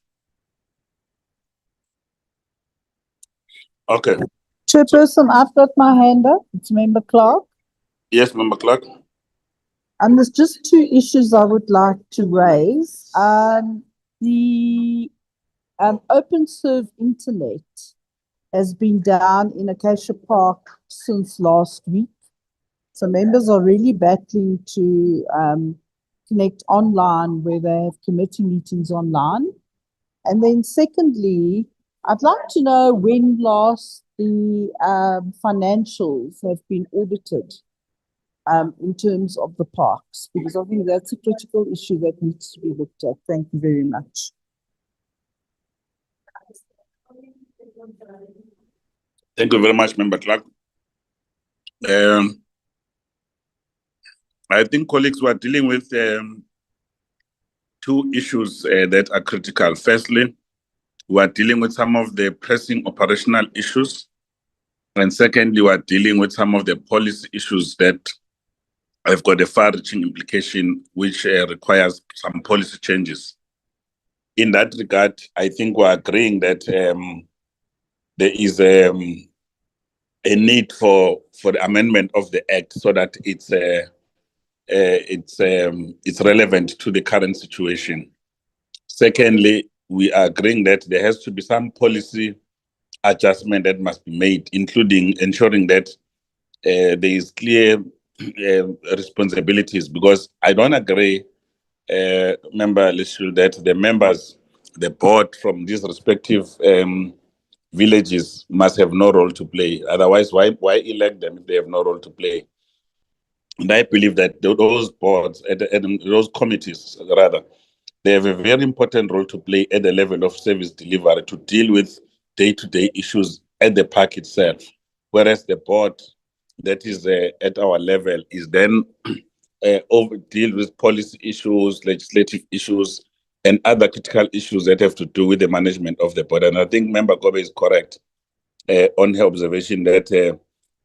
Okay. Chairperson, I've got my hand up. It's Member Clark. Yes, Member Clark. There's just 2 issues I would like to raise. The Open serve internet has been down in Acacia Park since last week. So members are really battling to connect online where they have committee meetings online. And then secondly, I'd like to know when last the financials have been audited in terms of the parks, because I think that's a critical issue that needs to be looked at. Thank you very much. Thank you very much, Member Clark. I think colleagues were dealing with two issues that are critical. Firstly, we are dealing with some of the pressing operational issues. And secondly, we are dealing with some of the policy issues that have got a far-reaching implication, which requires some policy changes. In that regard, I think we're agreeing that there is a need for the amendment of the Act so that it's relevant to the current situation. Secondly, we are agreeing that there has to be some policy adjustment that must be made, including ensuring that there is clear responsibilities, because I don't agree, Member Lishu, that the members, the board from these respective villages must have no role to play. Otherwise, why elect them if they have no role to play? And I believe that those boards, those committees, rather, they have a very important role to play at the level of service delivery to deal with day-to-day issues at the park itself. Whereas the board that is at our level is then deal with policy issues, legislative issues, and other critical issues that have to do with the management of the board. And I think Member Gobe is correct on her observation that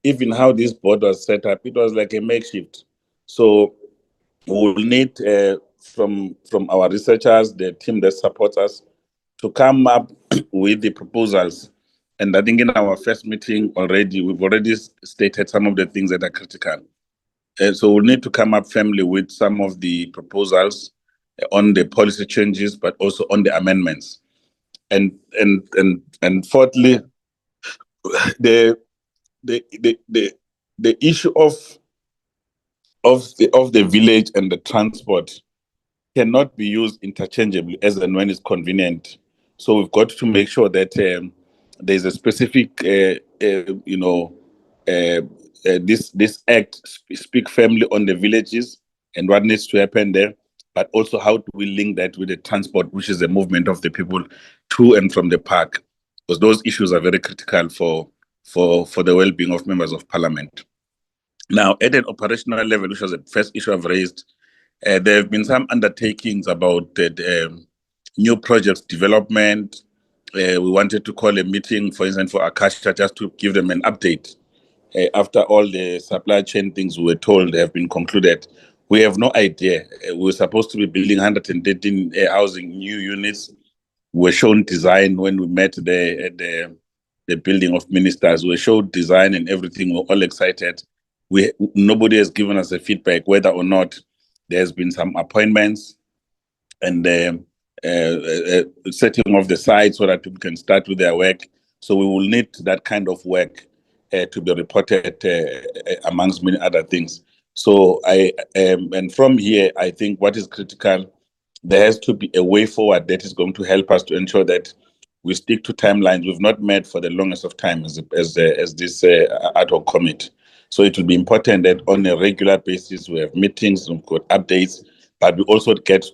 even how this board was set up, it was like a makeshift. So we will need from our researchers, the team that supports us, to come up with the proposals. And I think in our first meeting already, we've already stated some of the things that are critical. So we'll need to come up firmly with some of the proposals on the policy changes, but also on the amendments. And fourthly, the issue of the village and the transport cannot be used interchangeably as and when it's convenient. So we've got to make sure that there's a specific, this act speak firmly on the villages and what needs to happen there, but also how do we link that with the transport, which is the movement of the people to and from the park, because those issues are very critical for the well-being of members of parliament. Now, at an operational level, which was the first issue I've raised, there have been some undertakings about new projects development. We wanted to call a meeting, for instance, for Acacia, just to give them an update. After all the supply chain things we were told have been concluded, we have no idea. We were supposed to be building 113 housing new units. We were shown design when we met at the building of ministers. We were showed design and everything. We're all excited. Nobody has given us a feedback whether or not there's been some appointments and setting of the site so that people can start with their work. So we will need that kind of work to be reported amongst many other things. So and from here, I think what is critical, there has to be a way forward that is going to help us to ensure that we stick to timelines. We've not met for the longest of time as this ad hoc committee. So it will be important that on a regular basis, we have meetings, we've got updates, but we also get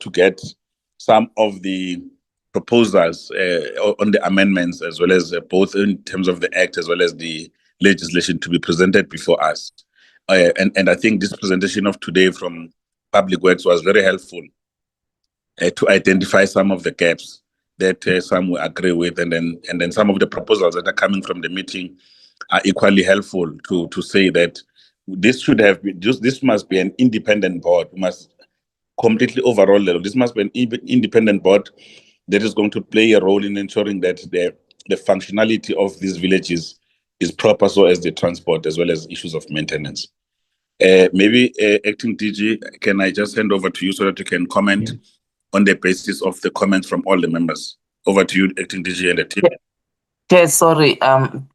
some of the proposals on the amendments, as well as both in terms of the act as well as the legislation to be presented before us. And I think this presentation of today from Public Works was very helpful to identify some of the gaps that some will agree with, and then some of the proposals that are coming from the meeting are equally helpful to say that this should have been this must be an independent board. We must completely overall level. This must be an independent board that is going to play a role in ensuring that the functionality of these villages is proper, so as the transport as well as issues of maintenance. Maybe Acting DG, can I just hand over to you so that you can comment on the basis of the comments from all the members? Over to you, Acting DG and the team. Yeah, sorry,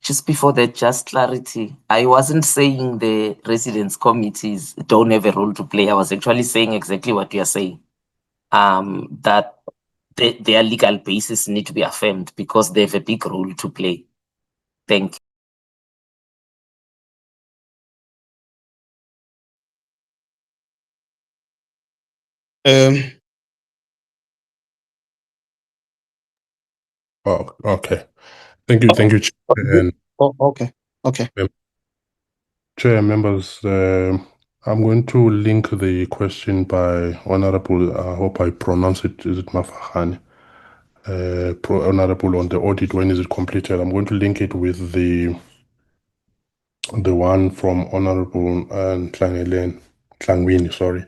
just before that, just clarity. I wasn't saying the residence committees don't have a role to play. I was actually saying exactly what you are saying. That their legal basis need to be affirmed because they have a big role to play. Thank you. Oh, okay. Thank you, Chair. And okay. Chair, members, I'm going to link the question by Honorable, I hope I pronounce it, is it Mafahane? Honorable, on the audit, when is it completed? I'm going to link it with the one from Honorable Tlangwini, sorry,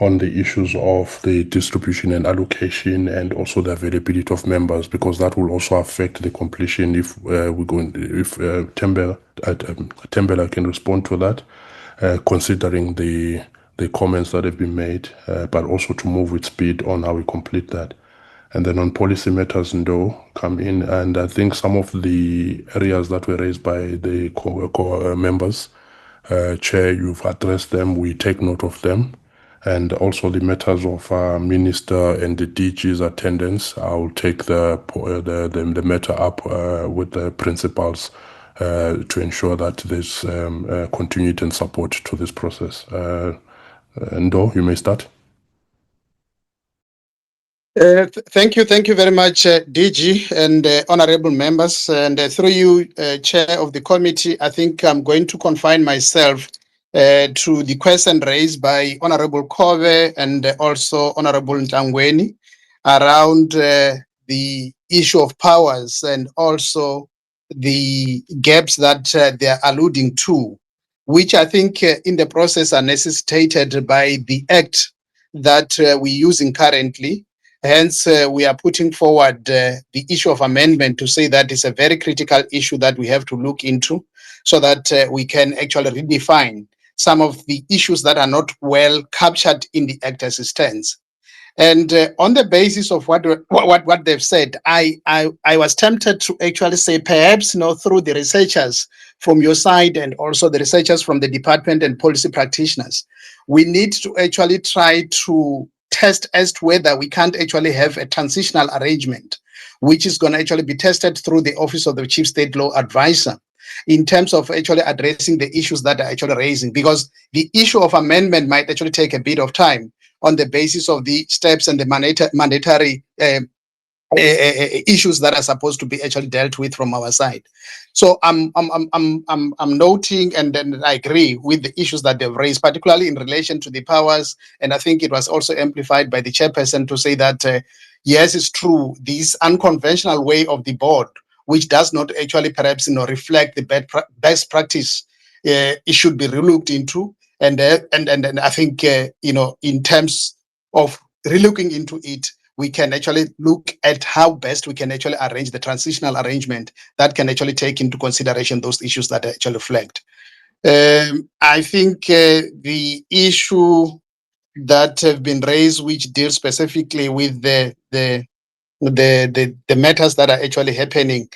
on the issues of the distribution and allocation and also the availability of members, because that will also affect the completion if we go if Tembela can respond to that, considering the comments that have been made, but also to move with speed on how we complete that. And then on policy matters, Ndo come in, and I think some of the areas that were raised by the members, Chair, you've addressed them. We take note of them, and also the matters of Minister and the DG's attendance. I'll take the matter up with the principals to ensure that there's continuity and support to this process. Ndo, you may start. Thank you very much, DG and honorable members. And through you, Chair of the committee, I think I'm going to confine myself to the question raised by Honorable Kobe and also Honorable Ntangweni around the issue of powers and also the gaps that they are alluding to, which I think in the process are necessitated by the act that we're using currently. Hence, we are putting forward the issue of amendment to say that it's a very critical issue that we have to look into so that we can actually redefine some of the issues that are not well captured in the Act as it stands. And on the basis of what they've said, I was tempted to actually say perhaps through the researchers from your side and also the researchers from the department and policy practitioners, we need to actually try to test as to whether we can't actually have a transitional arrangement, which is going to actually be tested through the Office of the Chief State Law Advisor in terms of actually addressing the issues that are actually raising, because the issue of amendment might actually take a bit of time on the basis of the steps and the mandatory issues that are supposed to be actually dealt with from our side. So I'm noting and then I agree with the issues that they've raised, particularly in relation to the powers. And I think it was also amplified by the chairperson to say that, yes, it's true, this unconventional way of the board, which does not actually perhaps reflect the best practice, it should be relooked into. And I think, in terms of relooking into it, we can actually look at how best we can actually arrange the transitional arrangement that can actually take into consideration those issues that are actually flagged. I think the issue that have been raised, which deals specifically with the matters that are actually happening,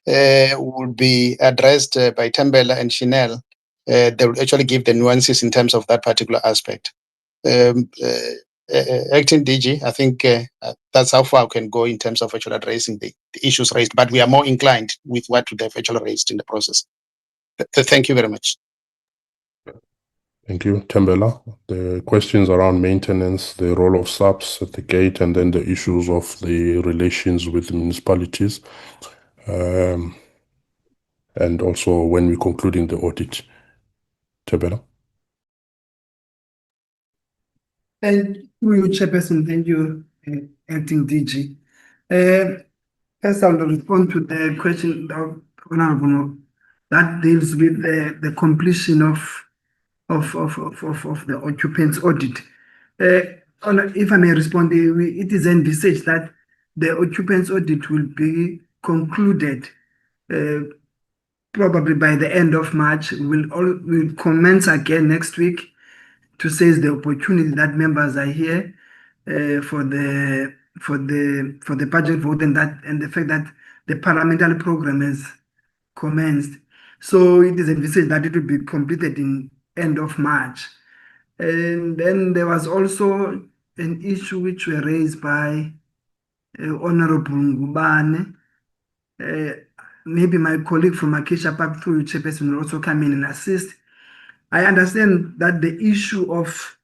will be addressed by Tembela and Chanel. They will actually give the nuances in terms of that particular aspect. Acting DG, I think that's how far we can go in terms of actually addressing the issues raised, but we are more inclined with what they've actually raised in the process. Thank you very much. Thank you, Tembela. The questions around maintenance, the role of subs at the gate, and then the issues of the relations with the municipalities, and also when we're concluding the audit. Tembela. Thank you, Chairperson. Thank you, Acting DG. First, I will respond to the question of Honorable that deals with the completion of the occupants audit. If I may respond, it is envisaged that the occupants audit will be concluded probably by the end of March. We'll commence again next week to seize the opportunity that members are here for the the budget vote and the fact that the parliamentary program has commenced. So it is envisaged that it will be completed in end of March. And then there was also an issue which were raised by Honorable Ngubane. Maybe my colleague from Acacia Park through Chairperson will also come in and assist. I understand that the issue of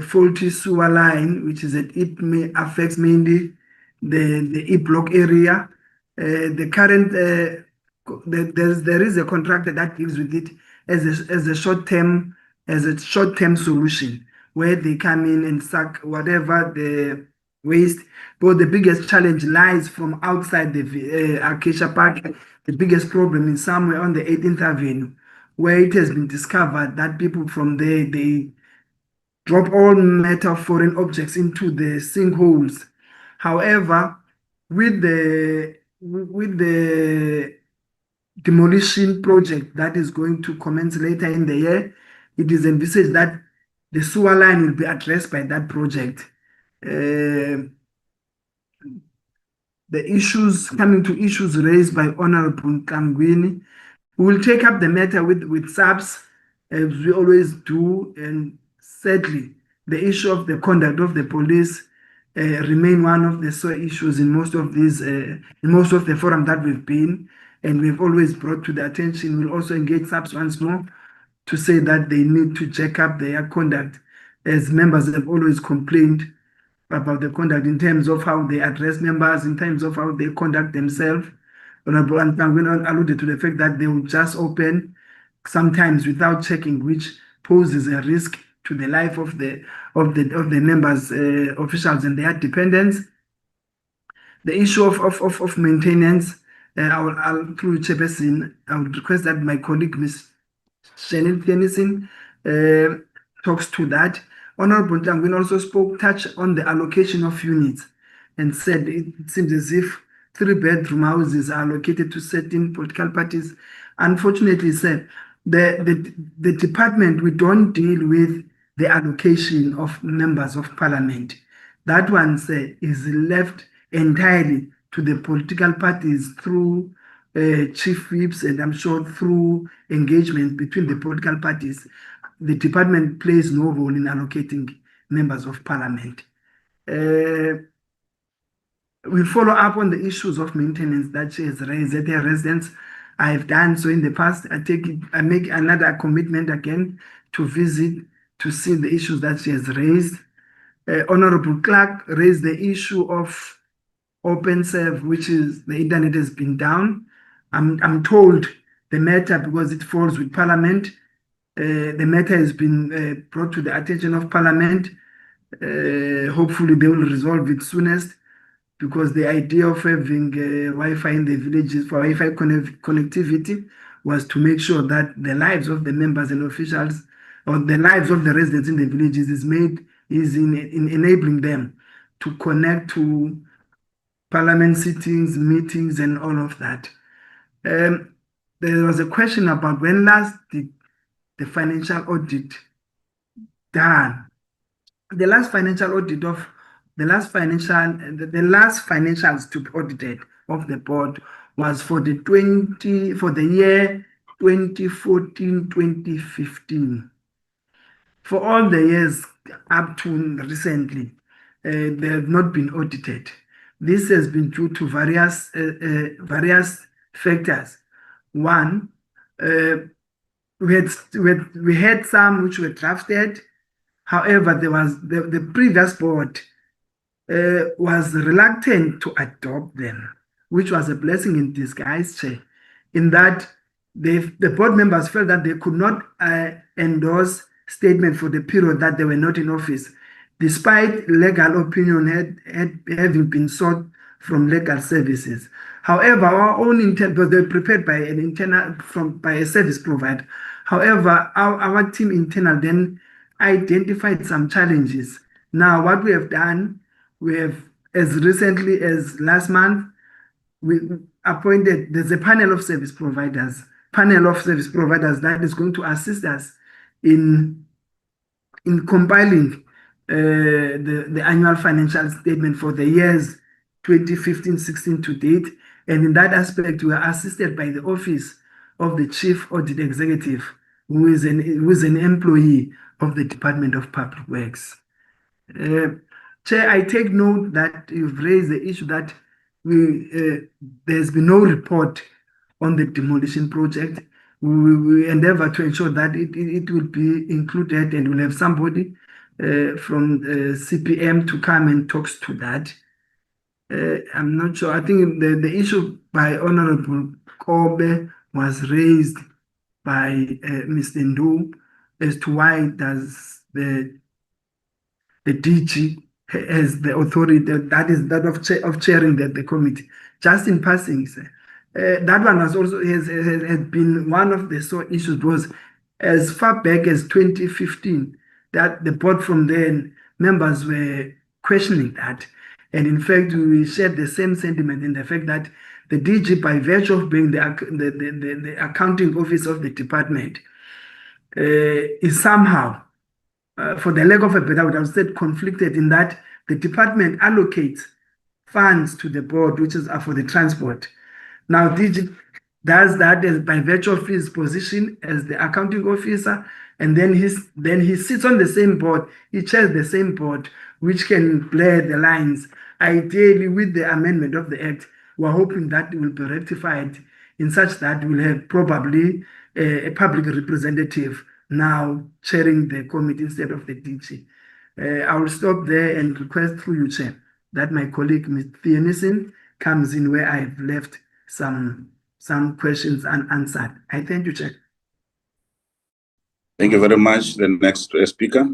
faulty sewer line, which is that it may affects mainly the E block area. The current there is a contractor that deals with it as a short term solution where they come in and suck whatever the waste. But the biggest challenge lies from outside the Acacia Park. The biggest problem is somewhere on the 18th Avenue, where it has been discovered that people from there they drop all matter of foreign objects into the sinkholes. However, with the demolition project that is going to commence later in the year, it is envisaged that the sewer line will be addressed by that project. The issues raised by Honorable Kangwini, we will take up the matter with SAPS as we always do, and sadly, the issue of the conduct of the police remain one of the sore issues in most of the forum that we've been, and we've always brought to the attention. We'll also engage SAPS once more to say that they need to check up their conduct, as members have always complained about the conduct in terms of how they address members, in terms of how they conduct themselves. Honorable Antangwini alluded to the fact that they will just open sometimes without checking, which poses a risk to the life of the members, officials, and their dependents. The issue of maintenance, I'll through Chairperson, I would request that my colleague Ms. Shannon Tennyson talks to that. Honorable Ntangwini also touched on the allocation of units and said it seems as if 3-bedroom houses are allocated to certain political parties. Unfortunately, sir, the department, we don't deal with the allocation of members of parliament. That one, sir, is left entirely to the political parties through chief whips, and I'm sure through engagement between the political parties. The department plays no role in allocating members of parliament. We'll follow up on the issues of maintenance that she has raised at her residence. I have done so in the past. I make another commitment again to visit to see the issues that she has raised. Honorable Clark raised the issue of OpenServe, which is the internet has been down. I'm told the matter, because it falls with Parliament, the matter has been brought to the attention of Parliament. Hopefully they will resolve it soonest, because the idea of having Wi-Fi in the villages for Wi-Fi connectivity was to make sure that the lives of the members and officials, or the lives of the residents in the villages, is in enabling them to connect to Parliament sittings, meetings, and all of that. There was a question about when last did the financial audit done. The last financials to be audited of the board was for the year 2014-2015. For all the years up to recently, they have not been audited. This has been due to various factors. One, we had some which were drafted. However, there was the previous board was reluctant to adopt them, which was a blessing in disguise, Chair, in that the board members felt that they could not endorse statement for the period that they were not in office, despite legal opinion having been sought from legal services. However, our own intent, because they were prepared by by a service provider. However, our team internal then identified some challenges. Now, what we have done, we have, as recently as last month, we appointed, there's a panel of service providers that is going to assist us in compiling the annual financial statement for the years 2015-16 to date. And in that aspect, we are assisted by the Office of the Chief Audit Executive, who is an employee of the Department of Public Works. Chair, I take note that you've raised the issue that there's been no report on the demolition project. We endeavor to ensure that it will be included, and we'll have somebody from CPM to come and talks to that. I'm not sure. I think the issue by Honorable Kobe was raised by Mr. Ndu as to why does the DG has the authority that of chairing the committee. Just in passing, sir, that one has also has been one of the sore issues, because as far back as 2015, that the board from then members were questioning that. And in fact, we shared the same sentiment in the fact that the DG, by virtue of being the accounting office of the department, is somehow, for the lack of a better word, I would say conflicted in that the department allocates funds to the board, which is for the transport. Now, DG does that by virtue of his position as the accounting officer, and then he sits on the same board, he chairs the same board, which can blur the lines. Ideally, with the amendment of the Act, we're hoping that it will be rectified in such that we'll have probably a public representative now chairing the committee instead of the DG. I will stop there and request through you, Chair, that my colleague, Ms. Theonissen, comes in where I have left some questions unanswered. I thank you, Chair. Thank you very much. The next speaker.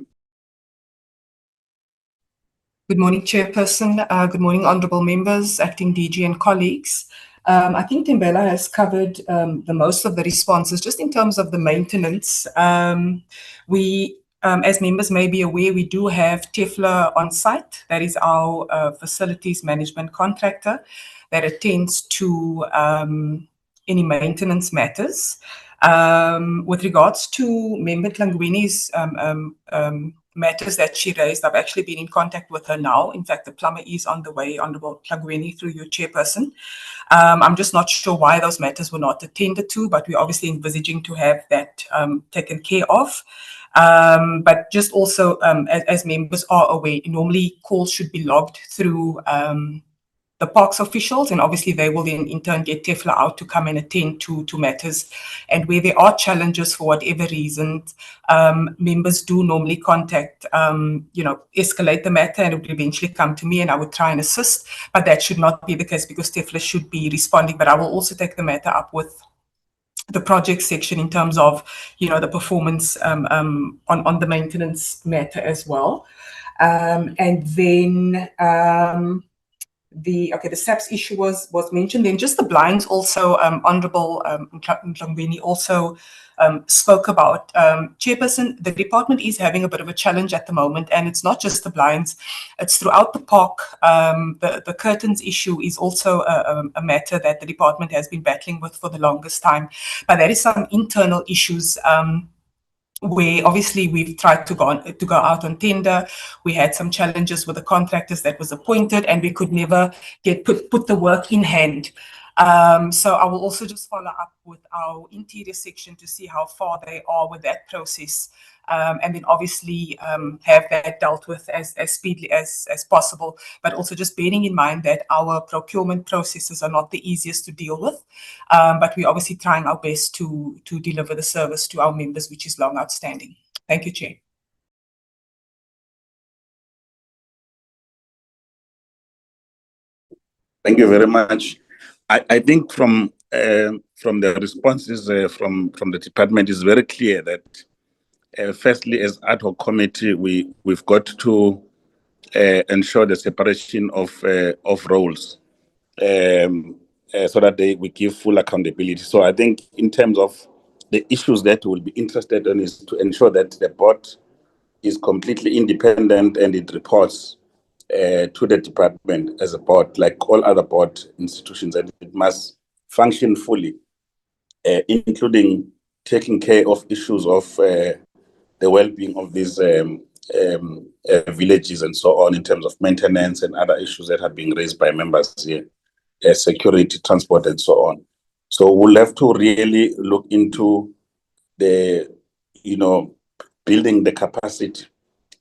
Good morning, Chairperson. Good morning, honourable members, acting DG and colleagues. I think Tembela has covered the most of the responses. Just in terms of the maintenance, we, as members may be aware, we do have TEFLA on site. That is our facilities management contractor that attends to any maintenance matters. With regards to Member Tlangwini's matters that she raised, I've actually been in contact with her now. In fact, the plumber is on the way, Honourable Tlangwini, through your Chairperson. I'm just not sure why those matters were not attended to, but we're obviously envisaging to have that taken care of. But just also, as members are aware, normally calls should be logged through the parks officials, and obviously they will then in turn get TEFLA out to come and attend to matters. And where there are challenges for whatever reason, members do normally contact, escalate the matter, and it would eventually come to me and I would try and assist. But that should not be the case, because TEFLA should be responding. But I will also take the matter up with the project section in terms of, the performance on the maintenance matter as well. And then the SAPS issue was mentioned. Then just the blinds also, Honourable Mhlangweni also spoke about. Chairperson, the department is having a bit of a challenge at the moment, and it's not just the blinds, it's throughout the park. The curtains issue is also a matter that the department has been battling with for the longest time. But there is some internal issues where obviously we've tried to go out on tender. We had some challenges with the contractors that was appointed, and we could never put the work in hand. So I will also just follow up with our interior section to see how far they are with that process, and then obviously have that dealt with as speedily as possible. But also just bearing in mind that our procurement processes are not the easiest to deal with, but we're obviously trying our best to deliver the service to our members, which is long outstanding. Thank you, Chair. Thank you very much. I think from the responses from the department, is very clear that firstly, as ad hoc committee, we've got to ensure the separation of roles so that we give full accountability. So I think in terms of the issues that we'll be interested in is to ensure that the board is completely independent and it reports to the department as a board, like all other board institutions, and it must function fully, including taking care of issues of the well-being of these villages and so on in terms of maintenance and other issues that have been raised by members here, security, transport, and so on. So we'll have to really look into the, building the capacity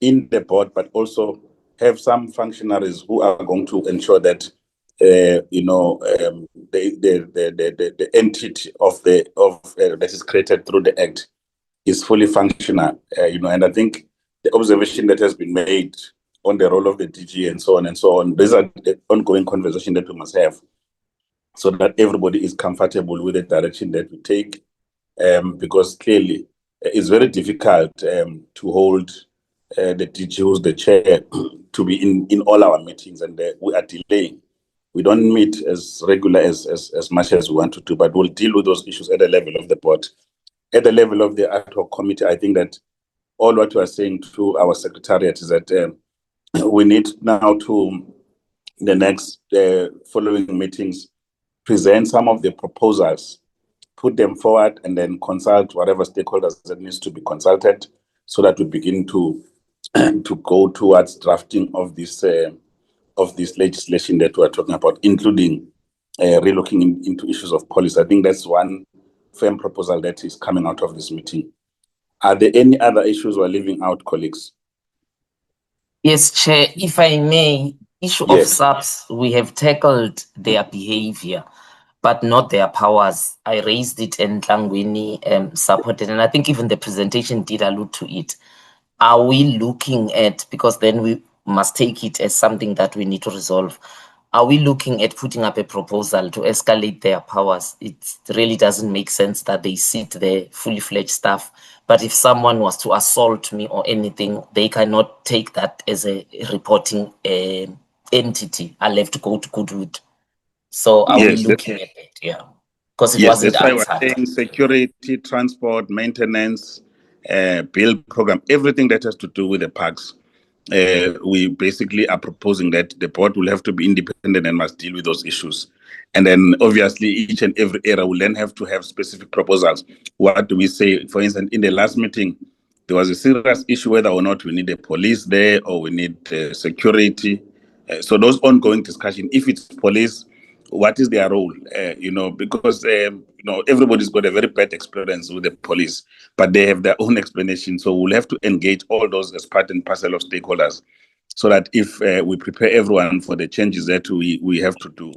in the board, but also have some functionaries who are going to ensure that the entity that is created through the act is fully functional. And I think the observation that has been made on the role of the DG and so on, these are the ongoing conversation that we must have, so that everybody is comfortable with the direction that we take. Because clearly it's very difficult to hold the DG, who's the chair, to be in all our meetings, and we are delaying. We don't meet as regular as much as we want to do, but we'll deal with those issues at the level of the board. At the level of the ad hoc committee, I think that all what we are saying to our secretariat is that we need now to, in the next following meetings, present some of the proposals, put them forward, and then consult whatever stakeholders that needs to be consulted, so that we begin to go towards drafting of this legislation that we are talking about, including relooking into issues of policy. I think that's one firm proposal that is coming out of this meeting. Are there any other issues we're leaving out, colleagues? Yes, Chair, if I may, issue of subs, we have tackled their behavior, but not their powers. I raised it and Tlangwini supported, and I think even the presentation did allude to it. Are we looking at, because then we must take it as something that we need to resolve, are we looking at putting up a proposal to escalate their powers? It really doesn't make sense that they sit there, fully fledged staff, but if someone was to assault me or anything, they cannot take that as a reporting entity. I'll have to go to Goodwood. So are we looking at it? Yeah. Because it wasn't that's why answered. we're saying security, transport, maintenance, build program, everything that has to do with the parks. We basically are proposing that the board will have to be independent and must deal with those issues. And then obviously each and every area will then have to have specific proposals. What do we say? For instance, in the last meeting, there was a serious issue whether or not we need a police there or we need security. So those ongoing discussion, if it's police, what is their role? Because everybody's got a very bad experience with the police, but they have their own explanation. So we'll have to engage all those as part and parcel of stakeholders, so that if we prepare everyone for the changes that we have to do.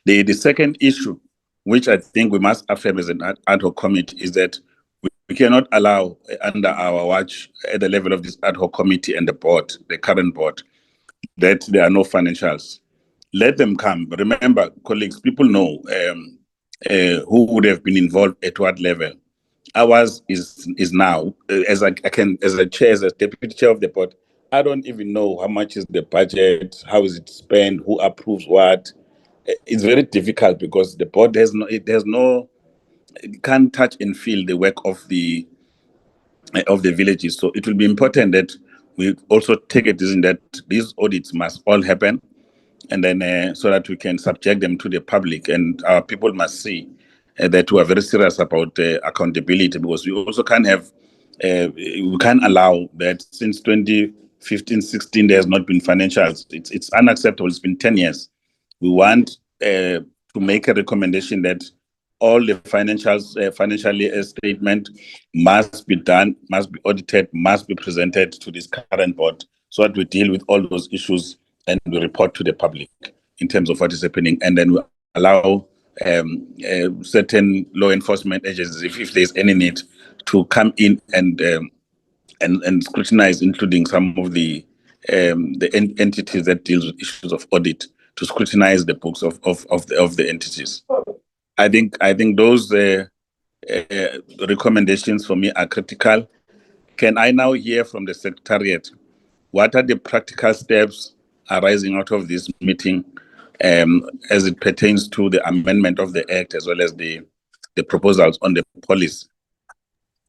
The second issue, which I think we must affirm as an ad hoc committee, is that we cannot allow under our watch at the level of this ad hoc committee and the board, the current board, that there are no financials. Let them come. Remember, colleagues, people know who would have been involved at what level. Ours is now, as a deputy chair of the board, I don't even know how much is the budget, how is it spent, who approves what. It's very difficult because the board it can't touch and feel the work of the villages. So it will be important that we also take a decision that these audits must all happen, and then so that we can subject them to the public, and our people must see that we are very serious about accountability, because we also can't have, we can't allow that since 2015-16 there has not been financials. It's unacceptable. It's been 10 years. We want to make a recommendation that all the financial statement must be done, must be audited, must be presented to this current board, so that we deal with all those issues and we report to the public in terms of what is happening, and then we allow certain law enforcement agencies, if there's any need, to come in and scrutinize, including some of the entities that deals with issues of audit, to scrutinize the books of the entities. I think those recommendations for me are critical. Can I now hear from the Secretariat what are the practical steps arising out of this meeting as it pertains to the amendment of the Act, as well as the proposals on the policy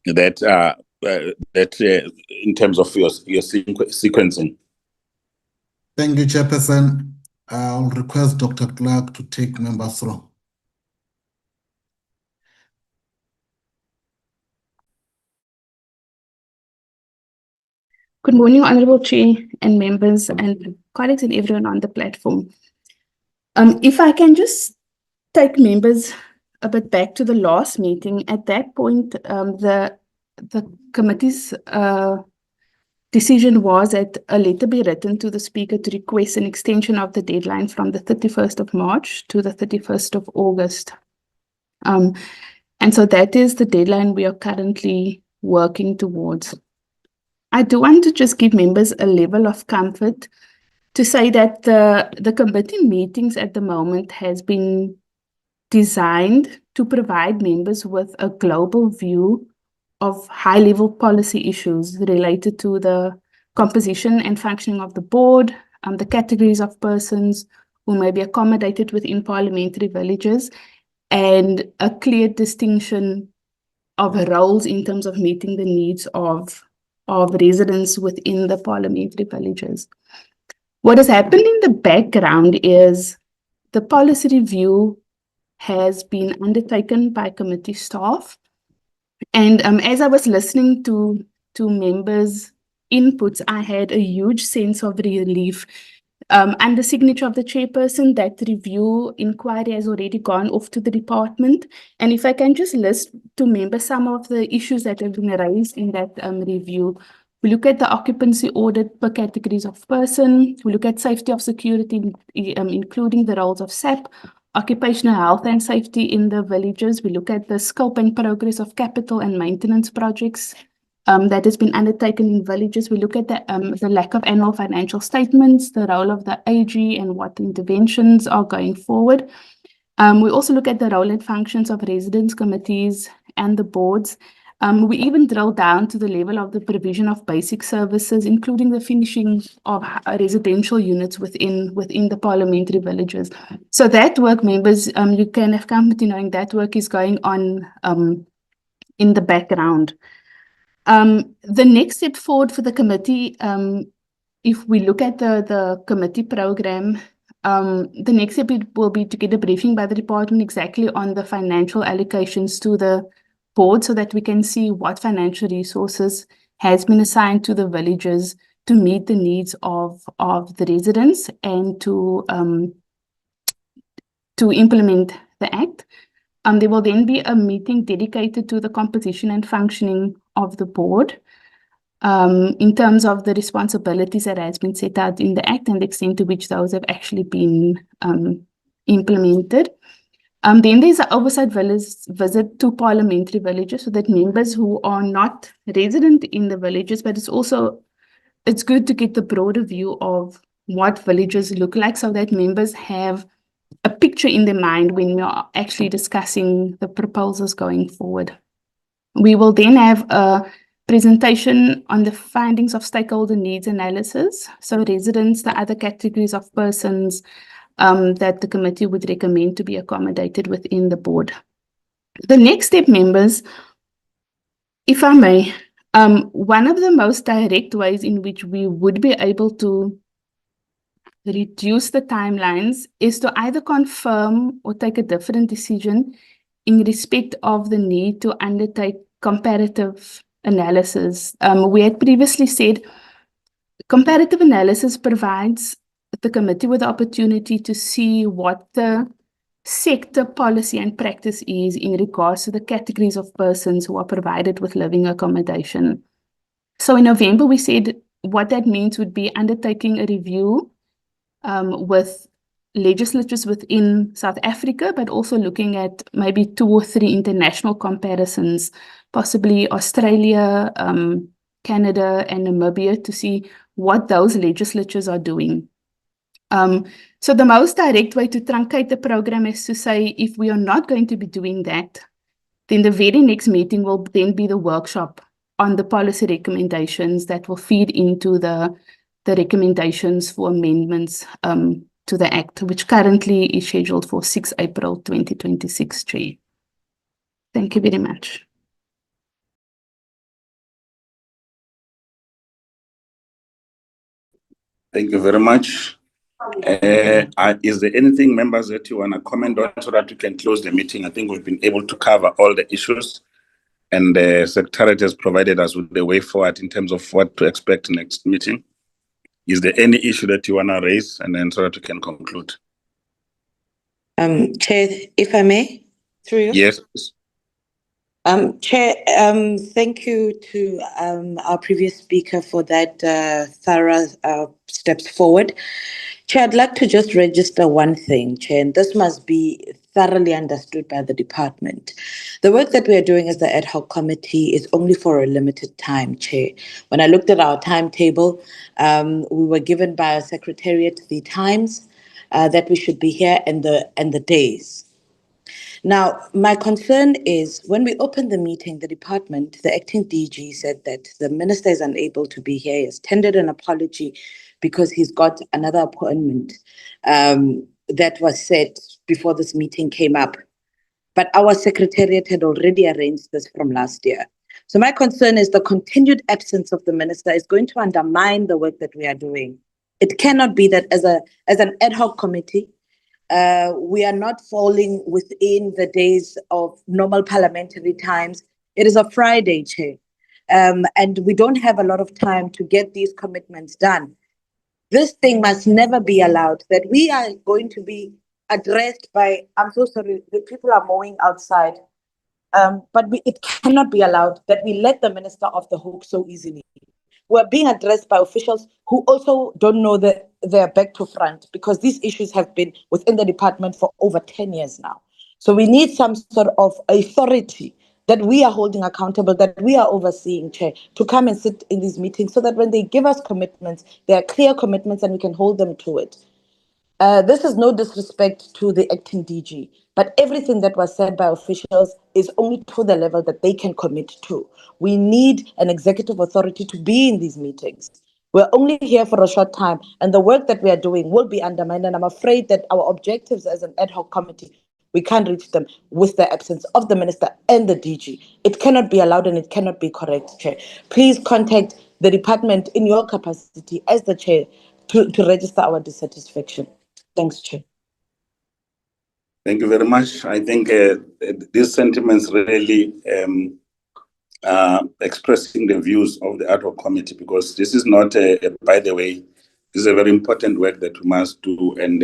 that in terms of your sequencing? Thank you, Chairperson. I'll request Dr. Clark to take members through. Good morning, Honorable Chair and members and colleagues and everyone on the platform. If I can just take members a bit back to the last meeting, at that point, the committee's decision was that a letter be written to the Speaker to request an extension of the deadline from the 31st of March to the 31st of August. And so that is the deadline we are currently working towards. I do want to just give members a level of comfort to say that the committee meetings at the moment has been designed to provide members with a global view of high-level policy issues related to the composition and functioning of the board, the categories of persons who may be accommodated within parliamentary villages, and a clear distinction of roles in terms of meeting the needs of residents within the parliamentary villages. What has happened in the background is the policy review has been undertaken by committee staff. And as I was listening to members' inputs, I had a huge sense of relief. Under signature of the chairperson, that review inquiry has already gone off to the department. And if I can just list to members some of the issues that have been raised in that review. We look at the occupancy audit per categories of person. We look at safety of security, including the roles of SAP, occupational health and safety in the villages. We look at the scope and progress of capital and maintenance projects that has been undertaken in villages. We look at the lack of annual financial statements, the role of the AG and what interventions are going forward. We also look at the role and functions of residence committees and the boards. We even drill down to the level of the provision of basic services, including the finishing of residential units within the parliamentary villages. So that work, members, you can have comfort in knowing that work is going on in the background. The next step forward for the committee, if we look at the committee program, the next step will be to get a briefing by the department exactly on the financial allocations to the board so that we can see what financial resources has been assigned to the villages to meet the needs of the residents and to implement the Act. There will then be a meeting dedicated to the composition and functioning of the board in terms of the responsibilities that has been set out in the Act and the extent to which those have actually been implemented. Then there's an oversight visit to parliamentary villages so that members who are not resident in the villages, but it's good to get the broader view of what villages look like so that members have a picture in their mind when we are actually discussing the proposals going forward. We will then have a presentation on the findings of stakeholder needs analysis. So residents, the other categories of persons that the committee would recommend to be accommodated within the board. The next step, members, if I may, one of the most direct ways in which we would be able to reduce the timelines is to either confirm or take a different decision in respect of the need to undertake comparative analysis. We had previously said comparative analysis provides the committee with the opportunity to see what the sector policy and practice is in regards to the categories of persons who are provided with living accommodation. So in November, we said what that means would be undertaking a review with legislatures within South Africa, but also looking at maybe 2 or 3 international comparisons, possibly Australia, Canada, and Namibia, to see what those legislatures are doing. So the most direct way to truncate the program is to say, if we are not going to be doing that, then the very next meeting will then be the workshop on the policy recommendations that will feed into the recommendations for amendments to the Act, which currently is scheduled for 6 April 2026, Chair. Thank you very much. Thank you very much. Is there anything, members, that you want to comment on so that we can close the meeting? I think we've been able to cover all the issues. and the Secretariat has provided us with the way forward in terms of what to expect next meeting. Is there any issue that you want to raise, and then so that we can conclude? Chair, if I may, through you. Yes, please. Chair, thank you to our previous speaker for that thorough steps forward. Chair, I'd like to just register one thing, Chair, and this must be thoroughly understood by the department. The work that we are doing as the ad hoc committee is only for a limited time, Chair. When I looked at our timetable, we were given by our secretariat the times that we should be here and the days. Now, my concern is when we opened the meeting, the department, the acting DG said that the minister is unable to be here. He has tendered an apology because he's got another appointment that was set before this meeting came up. But our secretariat had already arranged this from last year. So my concern is the continued absence of the minister is going to undermine the work that we are doing. It cannot be that as an ad hoc committee, we are not falling within the days of normal parliamentary times. It is a Friday, Chair, and we don't have a lot of time to get these commitments done. This thing must never be allowed, that we are going to be addressed by, I'm so sorry, the people are mowing outside, but it cannot be allowed that we let the minister off the hook so easily. We're being addressed by officials who also don't know that they're back to front, because these issues have been within the department for over 10 years now. So we need some sort of authority that we are holding accountable, that we are overseeing, Chair, to come and sit in these meetings so that when they give us commitments, they are clear commitments and we can hold them to it. This is no disrespect to the acting DG, but everything that was said by officials is only to the level that they can commit to. We need an executive authority to be in these meetings. We're only here for a short time, and the work that we are doing will be undermined, and I'm afraid that our objectives as an ad hoc committee, we can't reach them with the absence of the minister and the DG. It cannot be allowed and it cannot be correct, Chair. Please contact the department in your capacity as the Chair to register our dissatisfaction. Thanks, Chair. Thank you very much. I think these sentiments really expressing the views of the ad hoc committee, because this is not, by the way, this is a very important work that we must do. And,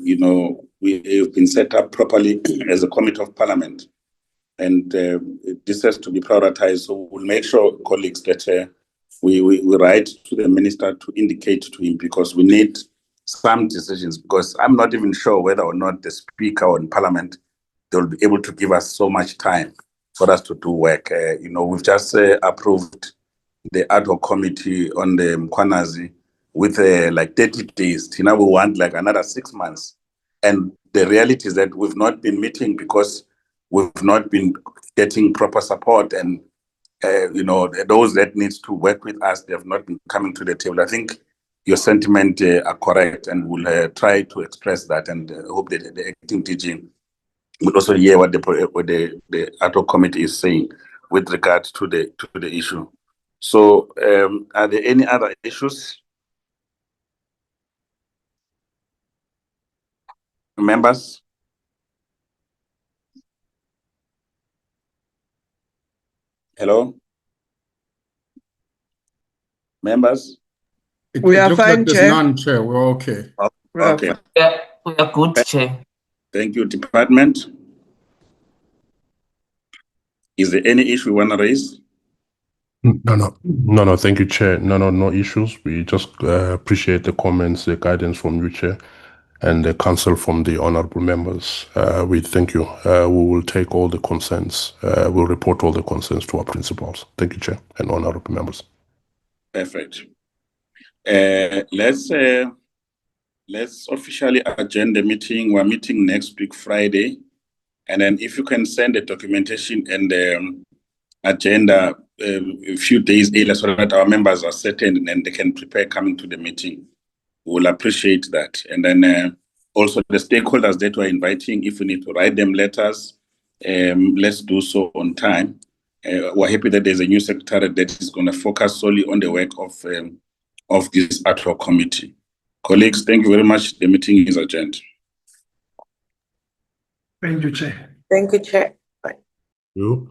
you know, we have been set up properly as a committee of parliament. And this has to be prioritized. So we'll make sure, colleagues, that we write to the minister to indicate to him, because we need some decisions, because I'm not even sure whether or not the speaker or in parliament, they'll be able to give us so much time for us to do work. You know, we've just approved the ad hoc committee on the Mkwanazi with like 30 days. Now we want like another 6 months. And the reality is that we've not been meeting because we've not been getting proper support. And, you know, those that needs to work with us, they have not been coming to the table. I think your sentiment are correct, and we'll try to express that, and hope that the acting DG will also hear what the ad hoc committee is saying with regard to the issue. So, are there any other issues? Members? Hello? Members? We are fine, Chair. None, Chair. We're okay. Okay. Yeah, we are good, Chair. Thank you, Department. Is there any issue you want to raise? No. Thank you, Chair. No issues. We just appreciate the comments, the guidance from you, Chair, and the counsel from the honorable members. We thank you. We will take all the concerns. We'll report all the concerns to our principals. Thank you, Chair, and honorable members. Perfect. Let's officially adjourn the meeting. We're meeting next week, Friday. And then if you can send the documentation and the agenda a few days earlier so that our members are certain and they can prepare coming to the meeting, we'll appreciate that. And then also the stakeholders that we're inviting, if we need to write them letters, let's do so on time. We're happy that there's a new secretary that is going to focus solely on the work of this ad hoc committee. Colleagues, thank you very much. The meeting is adjourned. Thank you, Chair. Thank you, Chair. Bye. You.